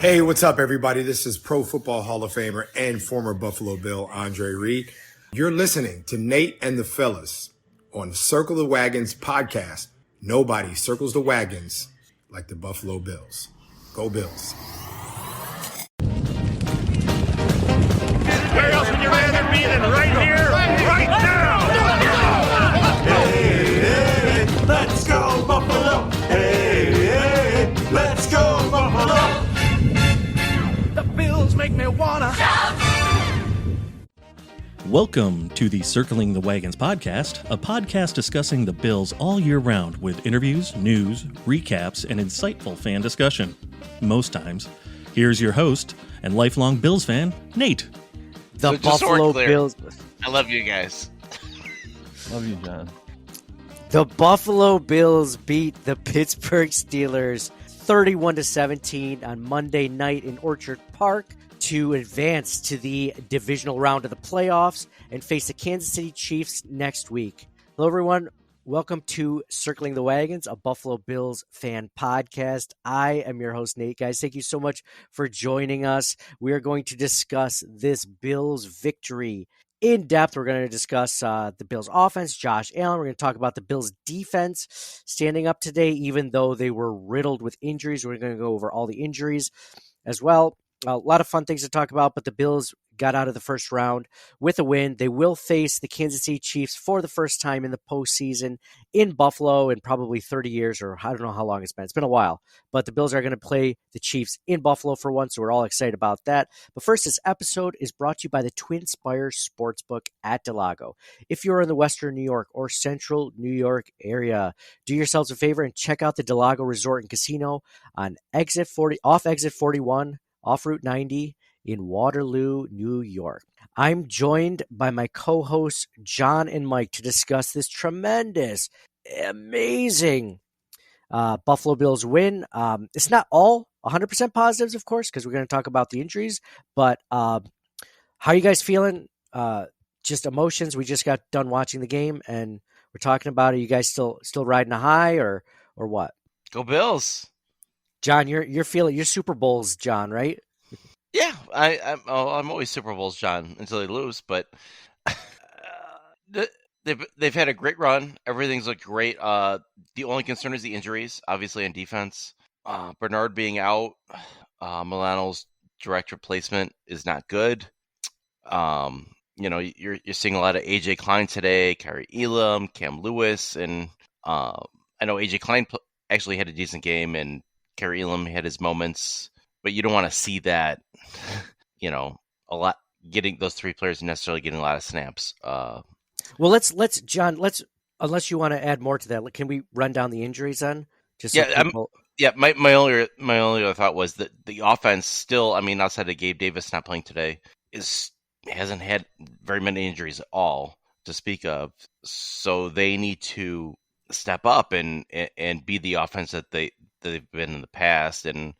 Hey, what's up, everybody? This is Pro Football Hall of Famer and former Buffalo Bill Andre Reed. You're listening to Nate and the Fellas on Circle the Wagons podcast. Nobody circles the wagons like the Buffalo Bills. Go Bills. Where else would you rather be than right here, right now? Hey, hey, let's go Buffalo. Hey, hey, let's go Buffalo. The Bills make me wanna shout. Welcome to the Circling the Wagons podcast, a podcast discussing the Bills all year round with interviews, news, recaps, and insightful fan discussion. Most times. Here's your host and lifelong Bills fan, Nate. The Buffalo Bills. I love you guys. Love you, John. The Buffalo Bills beat the Pittsburgh Steelers 31-17 on Monday night in Orchard Park to advance to the Divisional Round of the playoffs and face the Kansas City Chiefs next week. Hello, everyone. Welcome to Circling the Wagons, a Buffalo Bills fan podcast. I am your host, Nate. Guys, thank you so much for joining us. We are going to discuss this Bills victory in depth. We're going to discuss the Bills offense, Josh Allen. We're going to talk about the Bills defense standing up today, even though they were riddled with injuries. We're going to go over all the injuries as well. A lot of fun things to talk about, but the Bills got out of the first round with a win. They will face the Kansas City Chiefs for the first time in the postseason in Buffalo in probably 30 years, or I don't know how long it's been. It's been a while, but the Bills are going to play the Chiefs in Buffalo for once, so we're all excited about that. But first, this episode is brought to you by the Twin Spires Sportsbook at Del Lago. If you're in the Western New York or Central New York area, do yourselves a favor and check out the Del Lago Resort and Casino on off exit 41, off Route 90 in Waterloo, New York. I'm joined by my co-hosts, John and Mike, to discuss this tremendous, amazing Buffalo Bills win. It's not all 100% positives, of course, because we're going to talk about the injuries, but how are you guys feeling? Just emotions. We just got done watching the game, and we're talking about it. Are you guys still riding a high, or what? Go Bills. John, you're feeling your Super Bowls, John, right? Yeah, I'm always Super Bowls, John, until they lose. But they've had a great run. Everything's looked great. The only concern is the injuries, obviously, on defense. Bernard being out, Milano's direct replacement is not good. You're seeing a lot of AJ Klein today, Kyrie Elam, Cam Lewis, and I know AJ Klein actually had a decent game, and Kyrie Elam had his moments. But you don't want to see that, a lot, getting those three players necessarily getting a lot of snaps. Well, let's John, unless you want to add more to that, can we run down the injuries then? My only other thought was that the offense still, outside of Gabe Davis not playing today, hasn't had very many injuries at all to speak of. So they need to step up and be the offense that they've been in the past, and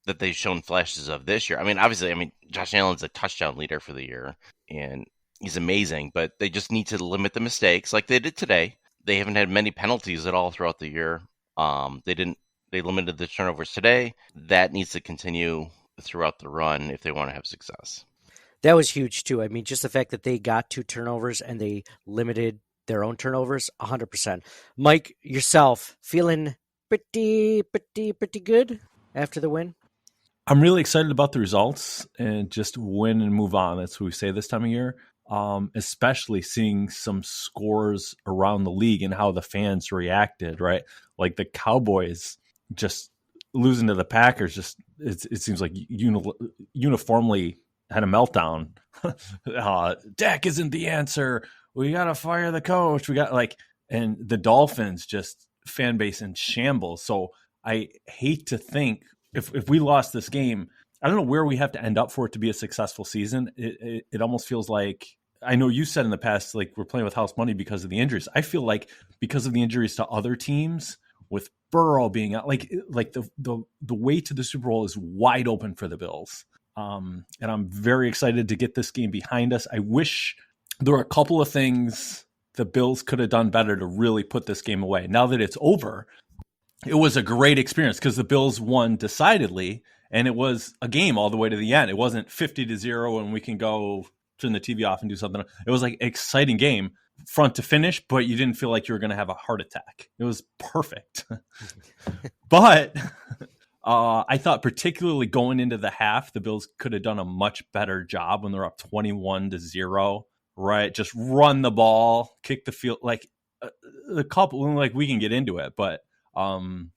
that they've shown flashes of this year. Obviously, Josh Allen's a touchdown leader for the year, and he's amazing, but they just need to limit the mistakes like they did today. They haven't had many penalties at all throughout the year. They limited the turnovers today. That needs to continue throughout the run if they want to have success. That was huge too. Just the fact that they got 2 turnovers and they limited their own turnovers, 100%. Mike, yourself, feeling pretty good after the win? I'm really excited about the results and just win and move on. That's what we say this time of year. Especially seeing some scores around the league and how the fans reacted, right? Like the Cowboys just losing to the Packers, it seems like uniformly had a meltdown. Dak isn't the answer. We got to fire the coach. And the Dolphins just fan base in shambles. So I hate to think if we lost this game, I don't know where we have to end up for it to be a successful season. It almost feels like, I know you said in the past, like we're playing with house money because of the injuries. I feel like because of the injuries to other teams, with Burrow being out, like the way to the Super Bowl is wide open for the Bills. And I'm very excited to get this game behind us. I wish there were a couple of things the Bills could have done better to really put this game away. Now that it's over, it was a great experience because the Bills won decidedly, And it was a game all the way to the end. It wasn't 50-0 and we can go turn the TV off and do something. It was like an exciting game front to finish, but you didn't feel like you were going to have a heart attack. It was perfect. But I thought particularly going into the half, the Bills could have done a much better job when they're up 21-0, right? Just run the ball, kick the field, like a couple, like we can get into it, but I'm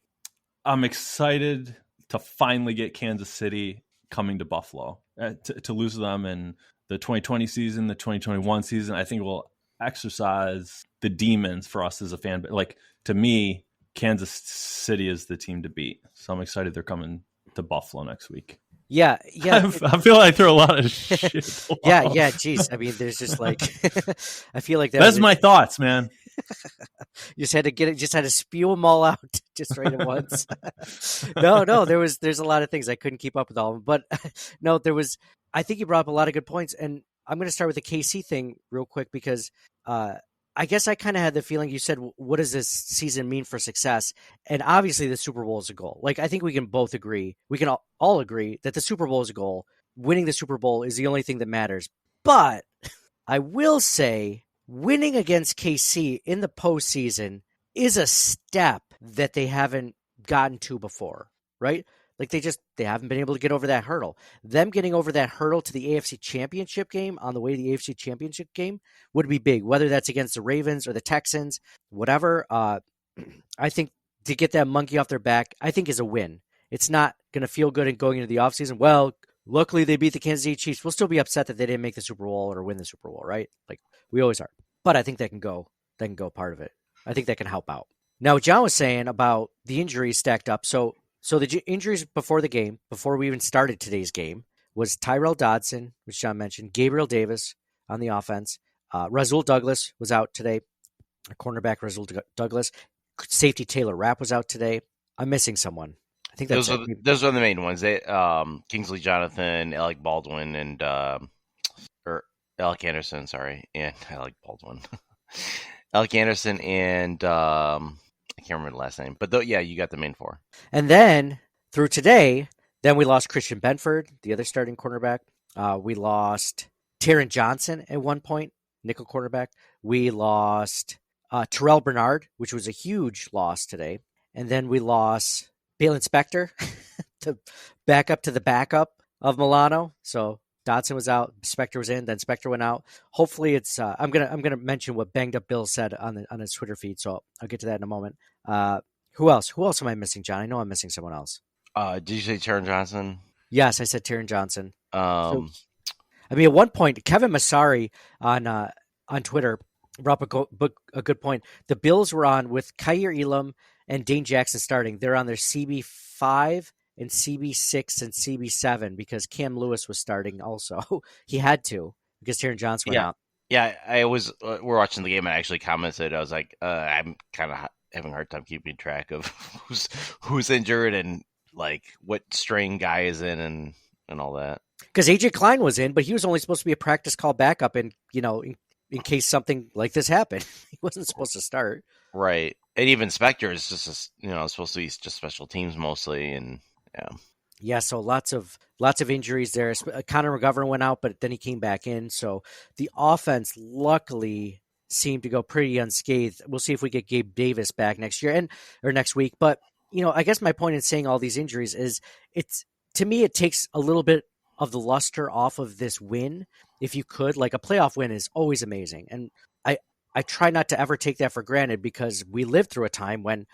excited to finally get Kansas City coming to Buffalo. To lose them in the 2020 season, the 2021 season, I think will exercise the demons for us as a fan. But like, to me, Kansas City is the team to beat. So I'm excited they're coming to Buffalo next week. Yeah. I feel like I threw a lot of shit. Yeah. Geez. I mean, there's just like, I feel like that's my thoughts, man. You just had to had to spew them all out just right at once. No, there's a lot of things I couldn't keep up with all of them, but no, I think you brought up a lot of good points, and I'm going to start with the KC thing real quick because I guess I kind of had the feeling you said, what does this season mean for success? And obviously the Super Bowl is a goal. Like, I think we can both agree. We can all agree that the Super Bowl is a goal. Winning the Super Bowl is the only thing that matters. But I will say winning against KC in the postseason is a step that they haven't gotten to before, right? Like they haven't been able to get over that hurdle. Them getting over that hurdle to the AFC Championship game on the way to the AFC Championship game would be big, whether that's against the Ravens or the Texans, whatever. I think to get that monkey off their back, I think is a win. It's not going to feel good in going into the offseason. Well, luckily they beat the Kansas City Chiefs. We'll still be upset that they didn't make the Super Bowl or win the Super Bowl, right? Like we always are. But I think that can go part of it. I think that can help out. Now, what John was saying about the injuries stacked up. So the injuries before the game, before we even started today's game, was Tyrell Dodson, which John mentioned, Gabriel Davis on the offense. Rasul Douglas was out today. Cornerback Rasul Douglas. Safety Taylor Rapp was out today. I'm missing someone. I think that's those are the main ones. Kingsley Jonathan, Alec Baldwin, and or Alec Anderson. Sorry, and Alec Baldwin, Alec Anderson, and I can't remember the last name. But yeah, you got the main four. And then through today, then we lost Christian Benford, the other starting cornerback. We lost Taron Johnson at one point, nickel cornerback. We lost Terrell Bernard, which was a huge loss today. And then we lost Balin Spector, the backup to the backup of Milano. So Dodson was out, Spector was in, then Spector went out. Hopefully it's I'm gonna mention what Banged Up Bill said on his Twitter feed, so I'll get to that in a moment. Who else? Who else am I missing, John? I know I'm missing someone else. Did you say Taron Johnson? Yes, I said Taron Johnson. I mean, at one point, Kevin Massari on Twitter brought up a good point. The Bills were on with Kaiir Elam and Dane Jackson starting. They're on their CB5 and CB6 and CB7 because Cam Lewis was starting also. He had to because Taron Johnson went out. Yeah, we're watching the game and I actually commented. I was like, I'm kind of having a hard time keeping track of who's injured and like what string guy is in and all that. Because AJ Klein was in, but he was only supposed to be a practice call backup in case something like this happened. He wasn't supposed to start. Right. And even Spector is just, supposed to be just special teams mostly. And yeah. Yeah. So lots of injuries there. Connor McGovern went out, but then he came back in. So the offense luckily seemed to go pretty unscathed. We'll see if we get Gabe Davis back next year or next week. But, I guess my point in saying all these injuries is to me, it takes a little bit of the luster off of this win. If you could, like a playoff win is always amazing. And I try not to ever take that for granted because we lived through a time when,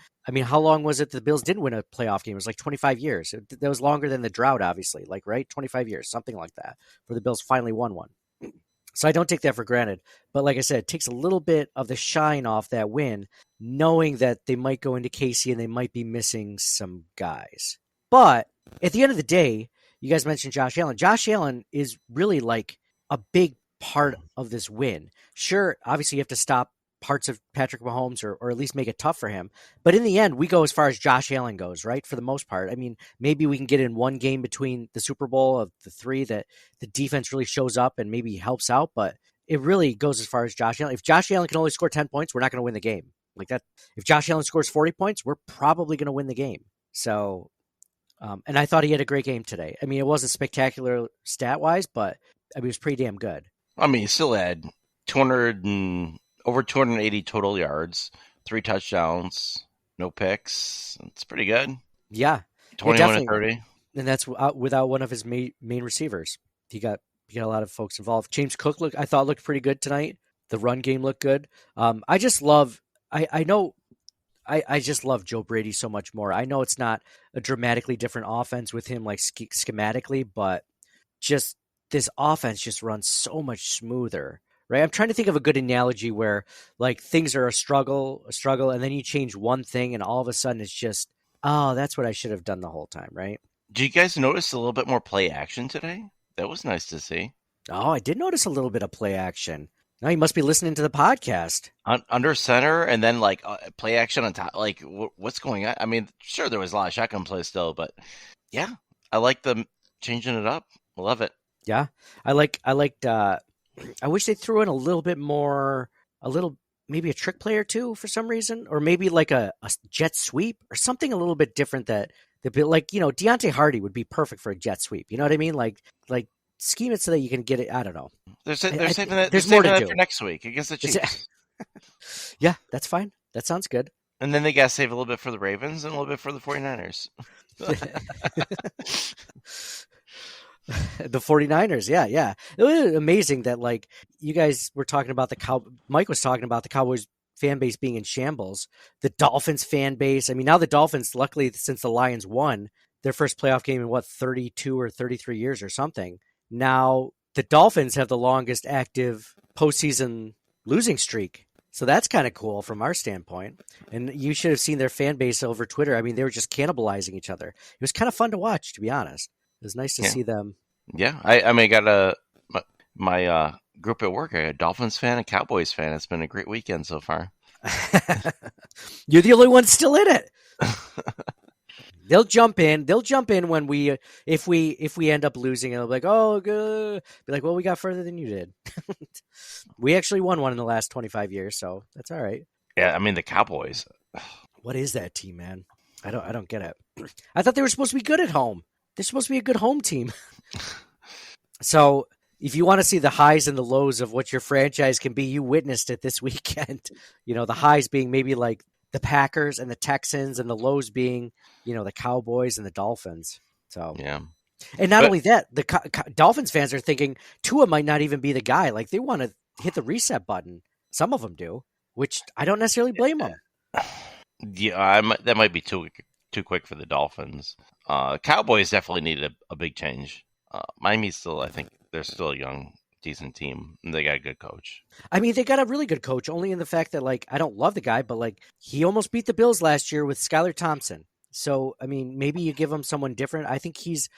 how long was it the Bills didn't win a playoff game? It was like 25 years. That was longer than the drought, obviously, right? 25 years, something like that, where the Bills finally won one. So I don't take that for granted. But like I said, it takes a little bit of the shine off that win, knowing that they might go into KC and they might be missing some guys. But at the end of the day, you guys mentioned Josh Allen. Josh Allen is really like a big part of this win. Sure, obviously you have to stop parts of Patrick Mahomes or at least make it tough for him. But in the end, we go as far as Josh Allen goes, right? For the most part. Maybe we can get in one game between the Super Bowl of the three that the defense really shows up and maybe helps out, but it really goes as far as Josh Allen. If Josh Allen can only score 10 points, we're not going to win the game. Like that. If Josh Allen scores 40 points, we're probably going to win the game. So And I thought he had a great game today. I mean, it wasn't spectacular stat-wise, but I mean, it was pretty damn good. I mean, he still had over 280 total yards, 3 touchdowns, no picks. It's pretty good. Yeah. 21 and 30. And that's without one of his main receivers. He got a lot of folks involved. James Cook looked pretty good tonight. The run game looked good. I just love Joe Brady so much more. I know it's not a dramatically different offense with him like schematically, but just this offense just runs so much smoother, right? I'm trying to think of a good analogy where like things are a struggle, and then you change one thing and all of a sudden it's just, oh, that's what I should have done the whole time, right? Do you guys notice a little bit more play action today? That was nice to see. Oh, I did notice a little bit of play action. Now you must be listening to the podcast. Under center and then like play action on top. Like what's going on? I mean, sure, there was a lot of shotgun plays still, but yeah, I like them changing it up. I love it. Yeah, I liked. I wish they threw in a little bit more, maybe a trick play or two for some reason, or maybe like a jet sweep or something a little bit different that like, you know, Deontay Hardy would be perfect for a jet sweep. You know what I mean? Like scheme it so that you can get it. I don't know. They're saving that. There's more to do for next week against the Chiefs. Yeah, that's fine. That sounds good. And then they got to save a little bit for the Ravens and a little bit for the 49ers. The 49ers, yeah. It was amazing that like you guys were talking about Mike was talking about the Cowboys fan base being in shambles. The Dolphins fan base. I mean, now the Dolphins, luckily since the Lions won their first playoff game in 32 or 33 years or something. Now the Dolphins have the longest active postseason losing streak. So that's kind of cool from our standpoint. And you should have seen their fan base over Twitter. I mean, they were just cannibalizing each other. It was kind of fun to watch, to be honest. It was nice to see them. Yeah, I mean, I got my group at work. A Dolphins fan and Cowboys fan. It's been a great weekend so far. You're the only one still in it. They'll jump in. They'll jump in when if we end up losing, and they'll be like, "Oh, good." Be like, "Well, we got further than you did." We actually won one in the last 25 years, so that's all right. Yeah, I mean the Cowboys. What is that team, man? I don't get it. I thought they were supposed to be good at home. They're supposed to be a good home team. So if you want to see the highs and the lows of what your franchise can be, you witnessed it this weekend. You know, the highs being maybe like the Packers and the Texans, and the lows being, you know, the Cowboys and the Dolphins. So yeah. And not only that, the Dolphins fans are thinking Tua might not even be the guy. Like they want to hit the reset button. Some of them do, which I don't necessarily blame them. Yeah, that might be too quick for the Dolphins. Cowboys definitely needed a big change. Miami's still, I think, they're still a young, decent team. And they got a good coach. I mean, they got a really good coach, only in the fact that, like, I don't love the guy, but, like, he almost beat the Bills last year with Skylar Thompson. So, I mean, maybe you give him someone different. I think he's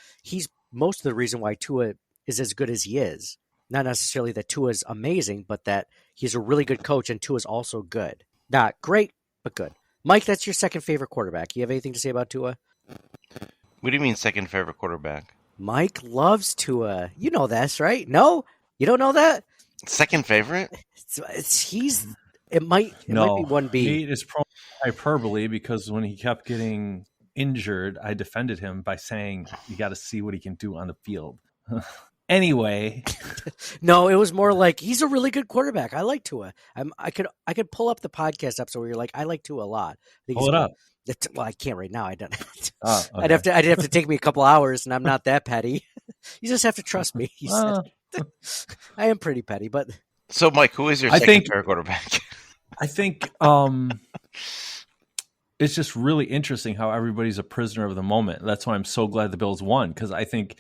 most of the reason why Tua is as good as he is. Not necessarily that Tua's amazing, but that he's a really good coach, and Tua's also good. Not great, but good. Mike, that's your second favorite quarterback. You have anything to say about Tua? What do you mean second favorite quarterback? Mike loves Tua. You know this, right? No? You don't know that? Second favorite? It might be 1B. Nate is prone to hyperbole because when he kept getting injured, I defended him by saying you got to see what he can do on the field. Anyway. No, it was more like he's a really good quarterback. I like Tua. I could pull up the podcast episode where you're like, I like Tua a lot. Pull it up. Well, I can't right now. I don't. Oh, okay. I'd have to take me a couple hours, and I'm not that petty. You just have to trust me. I am pretty petty, but so Mike, who is your second favorite quarterback? I think it's just really interesting how everybody's a prisoner of the moment. That's why I'm so glad the Bills won, because I think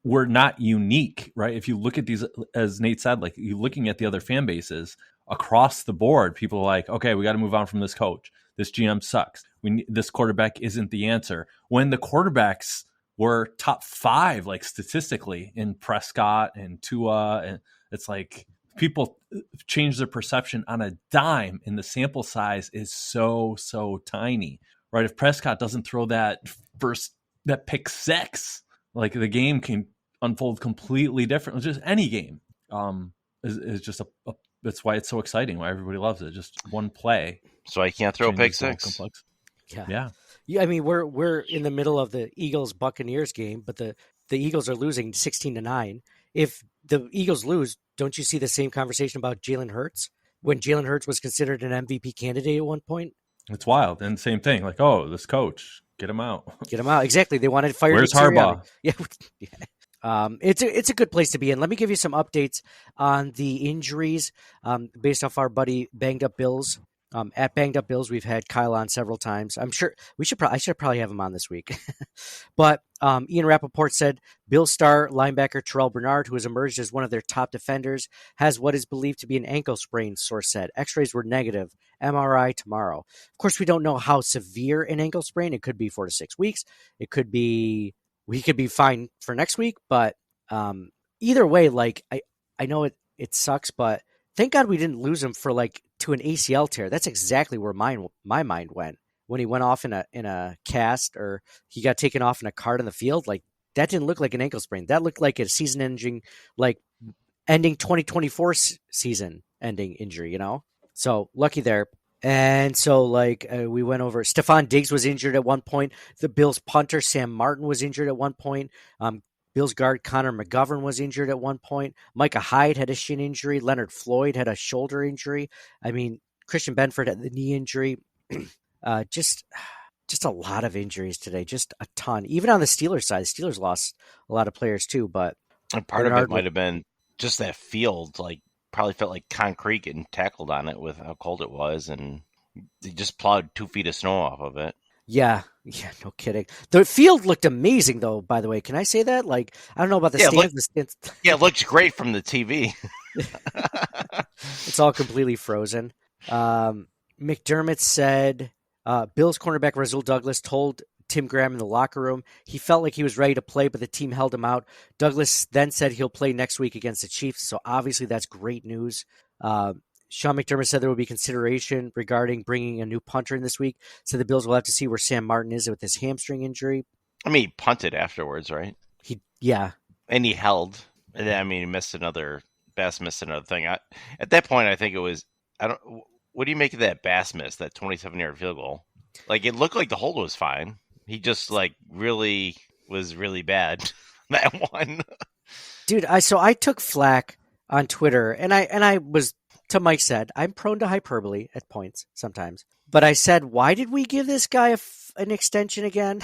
we're not unique, right? If you look at these, as Nate said, like you looking at the other fan bases across the board, people are like, okay, we got to move on from this coach. This GM sucks. This quarterback isn't the answer. When the quarterbacks were top 5, like statistically, in Prescott and Tua, and it's like people change their perception on a dime, and the sample size is so tiny, right? If Prescott doesn't throw that pick 6, like the game can unfold completely different. Just any game is just that's why it's so exciting. Why everybody loves it. Just one play. So I can't throw a pick 6. yeah. Yeah, I mean, we're in the middle of the Eagles Buccaneers game, but the Eagles are losing 16-9. If the Eagles lose, don't you see the same conversation about Jalen Hurts when Jalen Hurts was considered an MVP candidate at one point? It's wild. And same thing. Like, oh, this coach, get him out. Get him out. Exactly. They wanted to fire Where's Nick Sirianni. Harbaugh? Yeah. It's a good place to be in. Let me give you some updates on the injuries based off our buddy Banged Up Bills. At Banged Up Bills, we've had Kyle on several times. I'm sure I should probably have him on this week. But Ian Rappaport said Bill star linebacker Terrell Bernard, who has emerged as one of their top defenders, has what is believed to be an ankle sprain, source said. X-rays were negative. MRI tomorrow. Of course, we don't know how severe an ankle sprain. It could be 4 to 6 weeks. It could be he could be fine for next week. But either way, like I know it sucks, but thank God we didn't lose him for to an ACL tear. That's exactly where my mind went when he went off in a cast or he got taken off in a cart in the field. Like that didn't look like an ankle sprain. That looked like a season-ending, ending 2024 season-ending injury. So lucky there. And so we went over. Stephon Diggs was injured at one point. The Bills punter Sam Martin was injured at one point. Bills guard Connor McGovern was injured at one point. Micah Hyde had a shin injury. Leonard Floyd had a shoulder injury. I mean, Christian Benford had the knee injury. Just a lot of injuries today. Just a ton. Even on the Steelers side, the Steelers lost a lot of players too. But and part of it might have been just that field. Probably felt like concrete getting tackled on it with how cold it was, and they just plowed 2 feet of snow off of it. Yeah, no kidding. The field looked amazing, though, by the way. Can I say that? I don't know about the stands. It looks great from the TV. It's all completely frozen. McDermott said Bills cornerback Rasul Douglas told Tim Graham in the locker room he felt like he was ready to play, but the team held him out. Douglas then said he'll play next week against the Chiefs, so obviously that's great news. Sean McDermott said there will be consideration regarding bringing a new punter in this week. So the Bills will have to see where Sam Martin is with his hamstring injury. I mean, he punted afterwards, right? Yeah. And he held. And then, he missed another thing. At that point, I think it was, what do you make of that Bass miss, that 27-yard field goal? It looked like the hold was fine. He just, really was really bad, that one. Dude, I took flack on Twitter, and I was, to Mike said, I'm prone to hyperbole at points sometimes. But I said, why did we give this guy an extension again?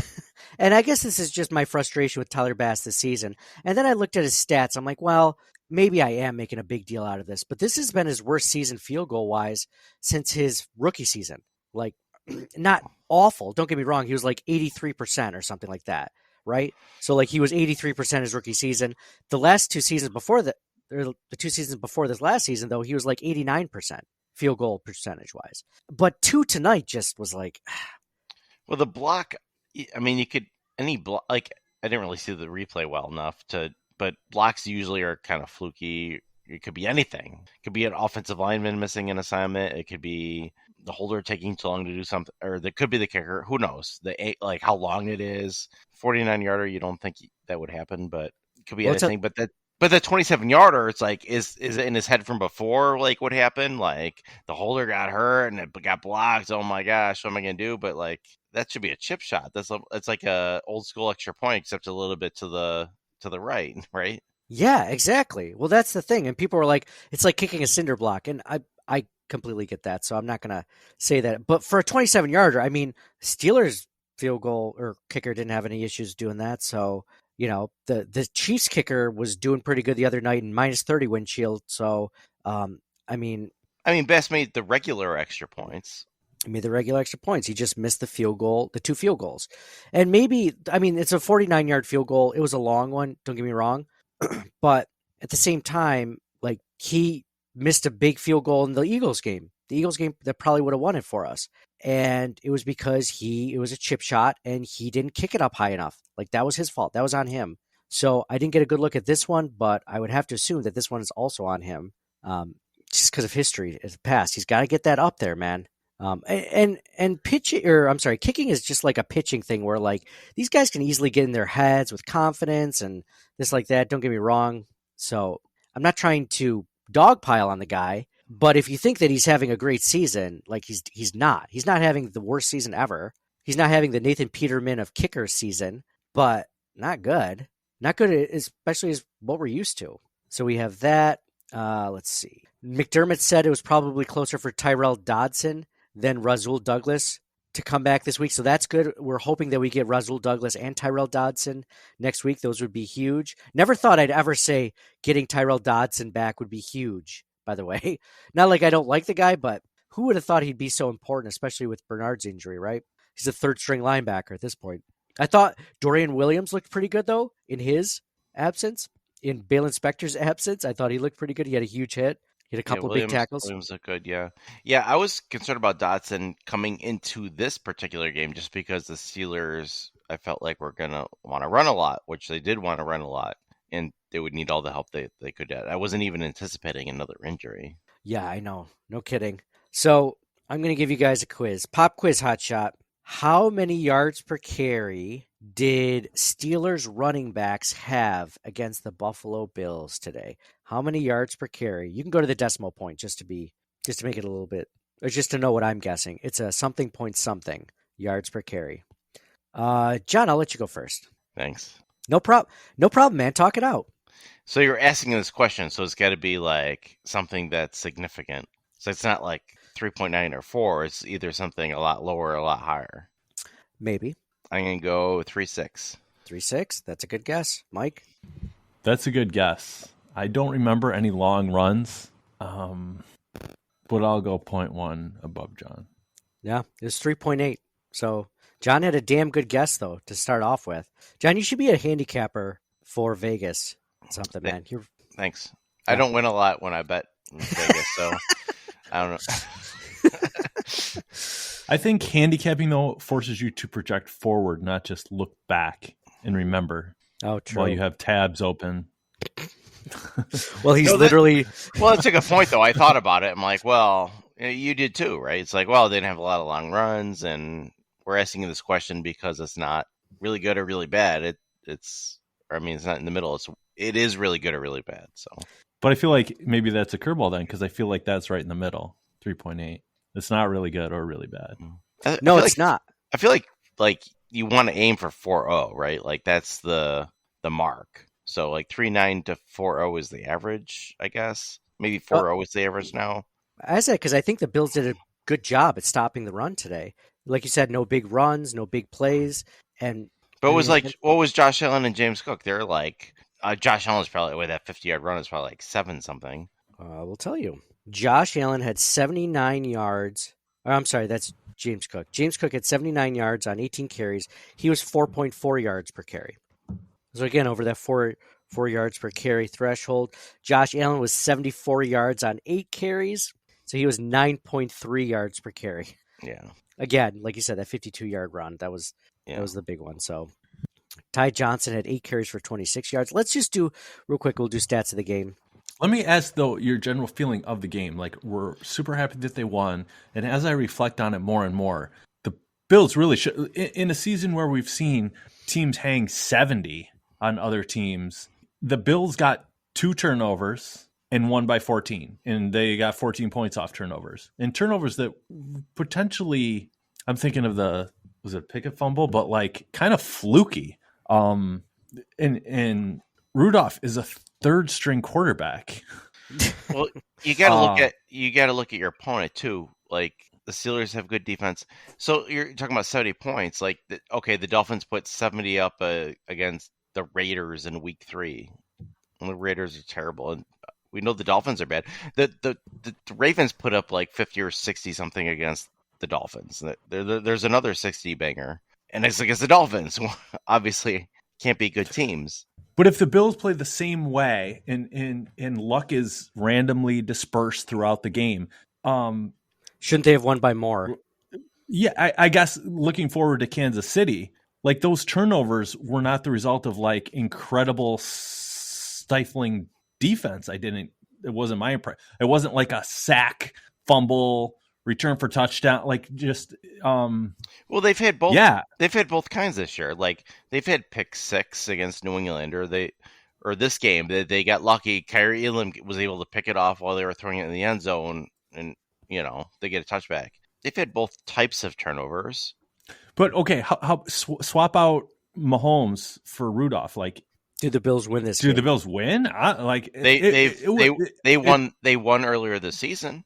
And I guess this is just my frustration with Tyler Bass this season. And then I looked at his stats. I'm like, well, maybe I am making a big deal out of this. But this has been his worst season field goal-wise since his rookie season. Not awful. Don't get me wrong. He was 83% or something like that, right? So he was 83% his rookie season. The last 2 seasons before that, the 2 seasons before this last season, though, he was 89% field goal percentage-wise. But 2 tonight just was Well, the block, you could, any block, I didn't really see the replay well enough but blocks usually are kind of fluky. It could be anything. It could be an offensive lineman missing an assignment. It could be the holder taking too long to do something, or it could be the kicker. Who knows? How long it is. 49-yarder, you don't think that would happen, but it could be anything. But the 27-yarder, it's is it in his head from before? What happened? The holder got hurt and it got blocked. Oh my gosh, what am I gonna do? But that should be a chip shot. It's like a old school extra point, except a little bit to the right, right? Yeah, exactly. Well, that's the thing. And people were like, it's like kicking a cinder block. And I completely get that. So I'm not going to say that. But for a 27-yarder, Steelers field goal or kicker didn't have any issues doing that. So, the Chiefs kicker was doing pretty good the other night in -30 windshield. So, Bass made the regular extra points. He made the regular extra points. He just missed the 2 field goals. And maybe, it's a 49-yard field goal. It was a long one. Don't get me wrong. But at the same time, he missed a big field goal in the Eagles game. The Eagles game that probably would have won it for us. And it was because it was a chip shot and he didn't kick it up high enough. That was his fault. That was on him. So I didn't get a good look at this one, but I would have to assume that this one is also on him. Just because of history in the past. He's got to get that up there, man. And pitching, kicking is just like a pitching thing where these guys can easily get in their heads with confidence and this like that. Don't get me wrong. So I'm not trying to dogpile on the guy, but if you think that he's having a great season, he's not having the worst season ever. He's not having the Nathan Peterman of kicker season, but not good. Not good, especially as what we're used to. So we have that. Let's see. McDermott said it was probably closer for Tyrell Dodson than Rasul Douglas to come back this week. So that's good. We're hoping that we get Rasul Douglas and Tyrell Dodson next week. Those would be huge. Never thought I'd ever say getting Tyrell Dodson back would be huge, by the way. Not like I don't like the guy, but who would have thought he'd be so important, especially with Bernard's injury, right? He's a third-string linebacker at this point. I thought Dorian Williams looked pretty good, though, in his absence. In Balin Spector's absence, I thought he looked pretty good. He had a huge hit. He had a couple big tackles. Williams looked good, yeah. Yeah, I was concerned about Dotson coming into this particular game just because the Steelers, I felt like were going to want to run a lot, which they did want to run a lot, and they would need all the help they could get. I wasn't even anticipating another injury. Yeah, I know. No kidding. So I'm going to give you guys a quiz. Pop quiz hot shot. How many yards per carry did Steelers running backs have against the Buffalo Bills today? How many yards per carry? You can go to the decimal point just to make it a little bit, or just to know what I'm guessing. It's a something point something yards per carry. John, I'll let you go first. Thanks. No problem, man. Talk it out. So you're asking this question, so it's got to be like something that's significant. So it's not like 3.9 or 4. It's either something a lot lower or a lot higher. Maybe. I'm going to go 3.6. 3.6? That's a good guess. Mike? That's a good guess. I don't remember any long runs, but I'll go 0.1 above John. Yeah, it was 3.8. So John had a damn good guess, though, to start off with. John, you should be a handicapper for Vegas. Something, man. Thanks. I don't win a lot when I bet in Vegas, so I don't know. I think handicapping, though, forces you to project forward, not just look back and remember. Oh, true. While you have tabs open. Well, he's literally... Well, that's a good point, though. I thought about it. I'm like, well, you did too, right? It's like, well, they didn't have a lot of long runs, and we're asking this question because it's not really good or really bad. It's not in the middle. It is really good or really bad. So, but I feel like maybe that's a curveball then, because I feel like that's right in the middle, 3.8. It's not really good or really bad. No, it's not. I feel like you want to aim for 4.0, right? Like that's the mark. So like 3.9 to 4.0 is the average, I guess. Maybe 4.0 is the average now. I said because I think the Bills did a good job at stopping the run today. Like you said, no big runs, no big plays, and. But it was like, what was Josh Allen and James Cook? They're like, Josh Allen's probably, that 50-yard run is probably like 7-something. We'll tell you. Josh Allen had 79 yards. I'm sorry, that's James Cook. James Cook had 79 yards on 18 carries. He was 4.4 yards per carry. So again, over that 4 yards per carry threshold. Josh Allen was 74 yards on 8 carries. So he was 9.3 yards per carry. Yeah. Again, like you said, that 52-yard run, that was the big one. So Ty Johnson had 8 carries for 26 yards. Let's just do, real quick, we'll do stats of the game. Let me ask, though, your general feeling of the game. Like, we're super happy that they won. And as I reflect on it more and more, the Bills really should, in a season where we've seen teams hang 70 on other teams, the Bills got 2 turnovers and won by 14. And they got 14 points off turnovers. And turnovers that potentially, I'm thinking of was it Pickett fumble, but like kind of fluky. And Rudolph is a third string quarterback. Well, you got to look at your opponent too. Like the Steelers have good defense. So you're talking about 70 points. Like, the Dolphins put 70 up against the Raiders in week 3. And the Raiders are terrible. And we know the Dolphins are bad. The Ravens put up like 50 or 60 something against the Dolphins. There's another 60 banger, and it's against the Dolphins. Obviously, can't be good teams. But if the Bills play the same way, and luck is randomly dispersed throughout the game, shouldn't they have won by more? Yeah, I guess looking forward to Kansas City, like those turnovers were not the result of like incredible stifling defense. It wasn't my impression. It wasn't like a sack, fumble, return for touchdown, like just well, they've had both. Yeah, they've had both kinds this year. Like they've had pick 6 against New England, or this game they got lucky. Kyrie Elam was able to pick it off while they were throwing it in the end zone, and they get a touchback. They've had both types of turnovers. But okay, how swap out Mahomes for Rudolph? Like, Do the Bills win this do the game? Bills win? They won earlier this season.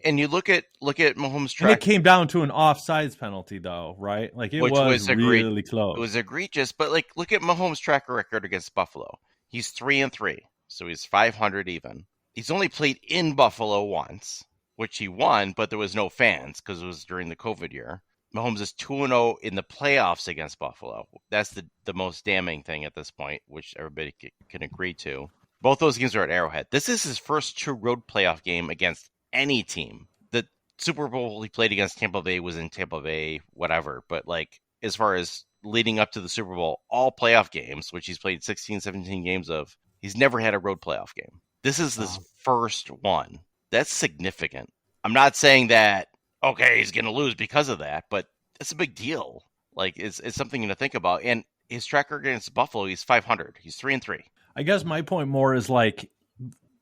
And you look at Mahomes' And track, it came down to an offsides penalty, though, right? Like, it which was egregious. really close. It was egregious, but like, look at Mahomes' track record against Buffalo. He's 3-3, so he's 500 even. He's only played in Buffalo once, which he won, but there was no fans because it was during the COVID year. Mahomes is 2-0 in the playoffs against Buffalo. That's the most damning thing at this point, which everybody can agree to. Both those games are at Arrowhead. This is his first true road playoff game against any team. The Super Bowl he played against Tampa Bay was in Tampa Bay, whatever. But like, as far as leading up to the Super Bowl, all playoff games, which he's played 16, 17 games of, he's never had a road playoff game. This is his first one. That's significant. I'm not saying that, okay, he's going to lose because of that, but it's a big deal. Like, it's something to think about. And his track record against Buffalo, he's 500. He's 3-3. I guess my point more is like,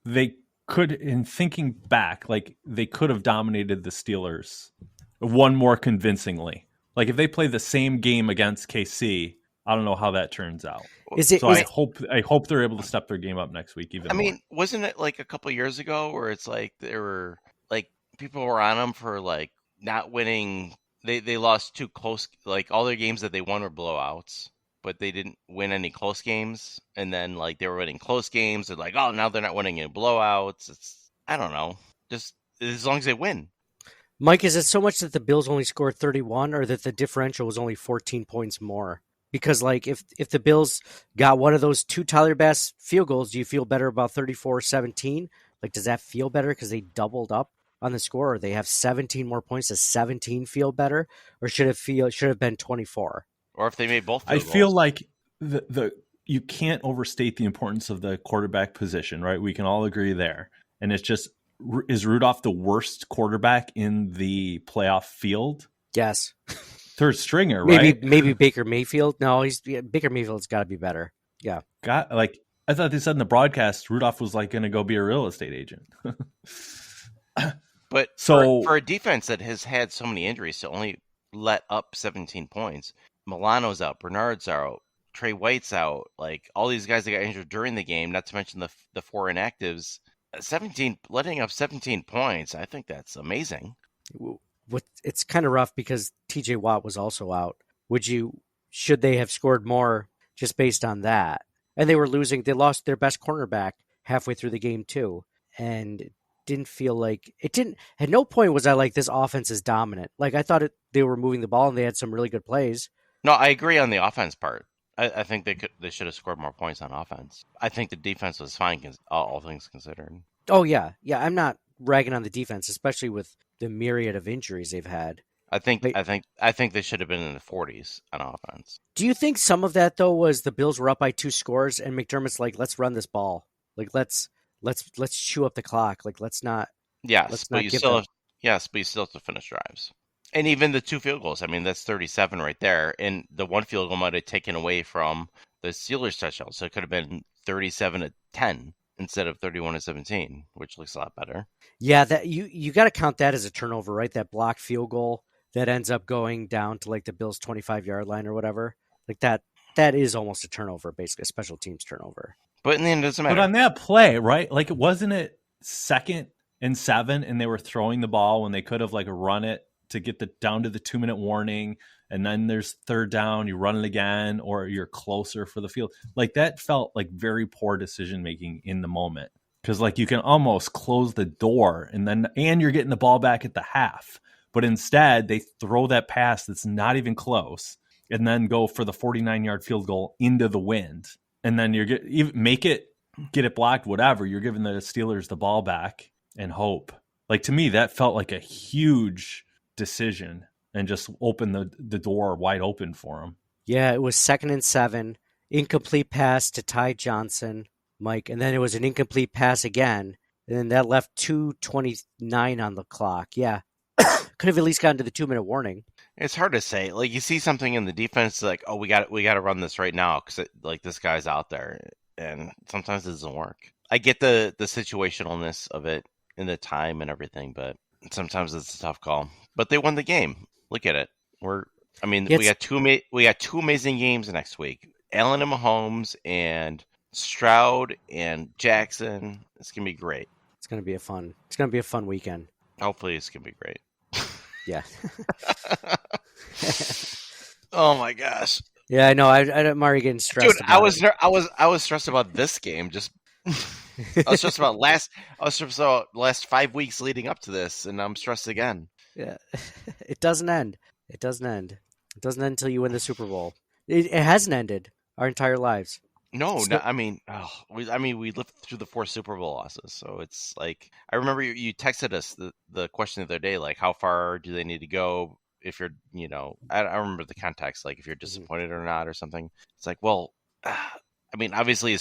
they could, in thinking back, like, they could have dominated the Steelers one more convincingly. Like, if they play the same game against KC, I don't know how that turns out. I hope they're able to step their game up next week. Even more. Wasn't it like a couple years ago where it's like there were like people were on them for like not winning? They lost two close, like all their games that they won were blowouts, but they didn't win any close games. And then like they were winning close games. They're like, oh, now they're not winning any blowouts. I don't know. Just as long as they win. Mike, is it so much that the Bills only scored 31 or that the differential was only 14 points more? Because, like, if the Bills got one of those two Tyler Bass field goals, do you feel better about 34-17? Like, does that feel better because they doubled up on the score, or they have 17 more points? Does 17 feel better, or should it have been 24? Or if they made both field I goals. feel like you can't overstate the importance of the quarterback position, right? We can all agree there. And it's just, is Rudolph the worst quarterback in the playoff field? Yes. Third stringer, right? Maybe Baker Mayfield. No, Baker Mayfield's got to be better. Yeah. I thought they said in the broadcast Rudolph was like going to go be a real estate agent. But for a defense that has had so many injuries to only let up 17 points, Milano's out, Bernard's out, Trey White's out, like all these guys that got injured during the game, not to mention the four inactives. 17 letting up 17 points, I think that's amazing. It's kind of rough because TJ Watt was also out. Should they have scored more just based on that? And they lost their best cornerback halfway through the game too. And at no point was I like, this offense is dominant. Like, I thought they were moving the ball and they had some really good plays. No, I agree on the offense part. I think they should have scored more points on offense. I think the defense was fine, all things considered. Oh yeah. I'm not ragging on the defense, especially with the myriad of injuries they've had. I think they should have been in the 40s on offense. Do you think some of that though was the Bills were up by 2 scores and McDermott's like, let's run this ball, like let's chew up the clock, like let's not. Yes, but you still have to finish drives, and even the 2 field goals. I mean, that's 37 right there, and the 1 field goal might have taken away from the Steelers touchdown, so it could have been 37-10 instead of 31-17, which looks a lot better. Yeah, that you got to count that as a turnover, right? That blocked field goal that ends up going down to like the Bills' 25-yard line or whatever. Like that is almost a turnover, basically a special teams turnover. But in the end, it doesn't matter. But on that play, right? Like, wasn't it 2nd and 7, and they were throwing the ball when they could have like run it to get down to the 2-minute warning, and then there's 3rd down, you run it again, or you're closer for the field. Like, that felt like very poor decision making in the moment, because like you can almost close the door, and you're getting the ball back at the half, but instead they throw that pass that's not even close, and then go for the 49-yard field goal into the wind, and then get it blocked, whatever. You're giving the Steelers the ball back and hope. Like, to me, that felt like a huge decision and just opened the door wide open for them. Yeah, it was 2nd and 7, incomplete pass to Ty Johnson, Mike, and then it was an incomplete pass again, and then that left 2:29 on the clock. Yeah, could have at least gotten to the 2-minute warning. It's hard to say. Like, you see something in the defense, like, oh, we got to run this right now because like this guy's out there, and sometimes it doesn't work. I get the situationalness of it and the time and everything, but sometimes it's a tough call. But they won the game. Look at it. I mean, we got two amazing games next week. Allen and Mahomes and Stroud and Jackson. It's gonna be great. It's gonna be a fun weekend. Hopefully, it's gonna be great. Yeah. Oh my gosh. Yeah, I know. I'm already getting stressed. Dude, I was stressed about this game. Just I was stressed about last 5 weeks leading up to this, and I'm stressed again. Yeah, it doesn't end. It doesn't end. It doesn't end until you win the Super Bowl. It hasn't ended our entire lives. No, I mean, we lived through the 4 Super Bowl losses, so it's like I remember you texted us the question the other day, like how far do they need to go if you're, I don't remember the context, like if you're disappointed or not or something. It's like, well, I mean, obviously,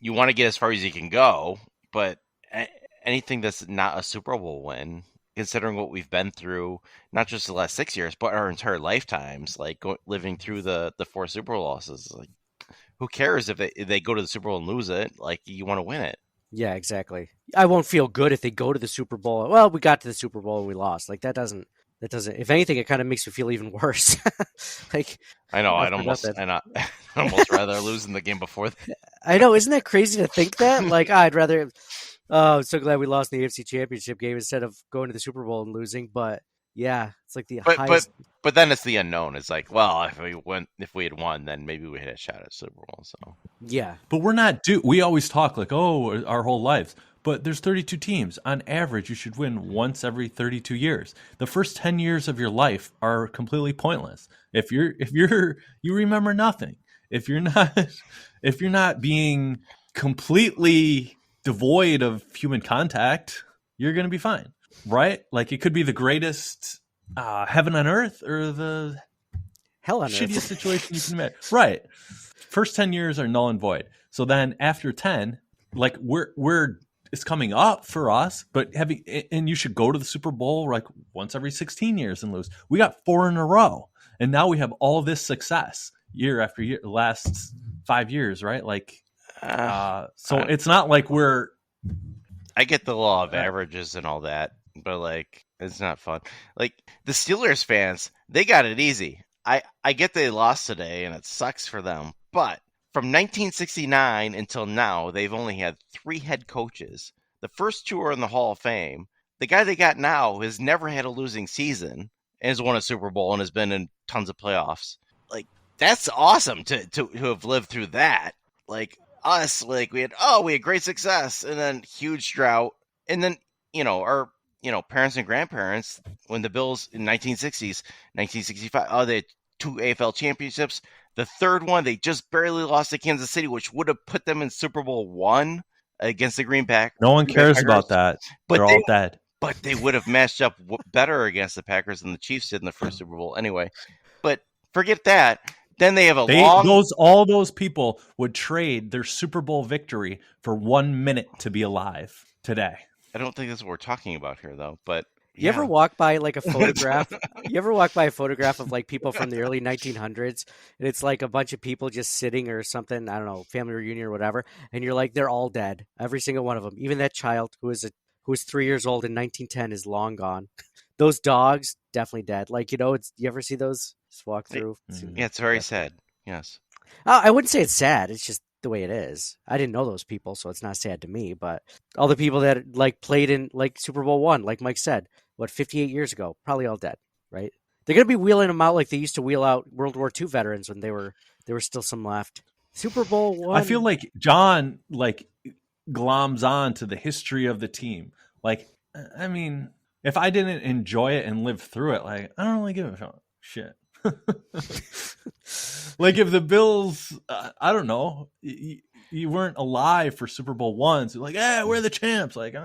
you want to get as far as you can go, but anything that's not a Super Bowl win, considering what we've been through, not just the last 6 years, but our entire lifetimes, like living through the 4 Super Bowl losses, like. Who cares if they go to the Super Bowl and lose it? Like, you want to win it. Yeah, exactly. I won't feel good if they go to the Super Bowl. Well, we got to the Super Bowl and we lost. Like that doesn't. If anything, it kind of makes me feel even worse. Like I know. I'd almost rather lose in the game before that. I know. Isn't that crazy to think that? Like I'd rather. Oh, I'm so glad we lost in the AFC Championship game instead of going to the Super Bowl and losing. But yeah, it's like the highest. But then it's the unknown. It's like, well, if we had won, then maybe we had a shot at Super Bowl. So yeah, but we're not due. We always talk like, oh, our whole lives. But there's 32 teams. On average, you should win once every 32 years. The first 10 years of your life are completely pointless. If you remember nothing. If you're not being completely devoid of human contact, you're going to be fine, right? Like it could be the greatest heaven on earth or the hell on shittiest earth situation you can imagine. Right. First 10 years are null and void. So then after 10, like it's coming up for us, but and you should go to the Super Bowl like once every 16 years and lose. We got 4 in a row, and now we have all this success year after year, the last 5 years, right? Like, so it's not like I get the law of averages and all that, but like, it's not fun. Like the Steelers fans, they got it easy. I get they lost today, and it sucks for them, but. From 1969 until now, they've only had 3 head coaches. The first 2 are in the Hall of Fame. The guy they got now has never had a losing season and has won a Super Bowl and has been in tons of playoffs. Like, that's awesome to have lived through that. Like, us, like, we had great success and then huge drought. And then, our parents and grandparents, when the Bills in 1960s, 1965, they had 2 AFL championships. The third one, they just barely lost to Kansas City, which would have put them in Super Bowl 1 against the Green Packers. No one cares about that. They're all dead. But they would have matched up better against the Packers than the Chiefs did in the first Super Bowl anyway. But forget that. Then they have all those people would trade their Super Bowl victory for 1 minute to be alive today. I don't think that's what we're talking about here, though. But you ever walk by like a photograph? You ever walk by a photograph of like people from the early 1900s, and it's like a bunch of people just sitting or something? I don't know, family reunion or whatever, and you're like, they're all dead, every single one of them. Even that child who was 3 years old in 1910 is long gone. Those dogs definitely dead. Like you ever see those? Just walk through. Yeah, it's very sad. Yes. I wouldn't say it's sad. It's just the way it is. I didn't know those people, so it's not sad to me. But all the people that like played in like Super Bowl 1, like Mike said. 58 years ago, probably all dead, right? They're going to be wheeling them out like they used to wheel out World War II veterans when there were still some left. Super Bowl 1. I feel like John gloms on to the history of the team. Like, I mean, if I didn't enjoy it and live through it, like, I don't really give a shit. Like if the Bills, I don't know, you weren't alive for Super Bowl 1, so like, we're the champs. Like,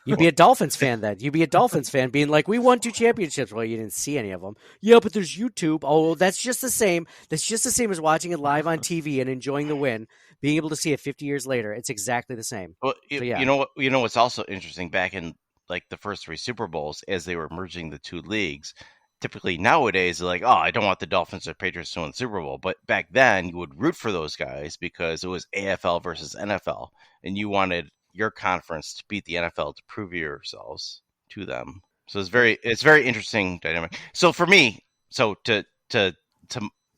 you'd be a Dolphins fan then. You'd be a Dolphins fan being like, we won 2 championships. Well, you didn't see any of them. Yeah, but there's YouTube. Oh, that's just the same. That's just the same as watching it live on TV and enjoying the win. Being able to see it 50 years later, it's exactly the same. Well, yeah. You know what? You know what's also interesting? Back in like the first 3 Super Bowls, as they were merging the 2 leagues. Typically nowadays, they're like, I don't want the Dolphins or Patriots to win the Super Bowl. But back then, you would root for those guys because it was AFL versus NFL. And you wanted your conference to beat the NFL to prove yourselves to them. So it's very interesting dynamic. So for me, to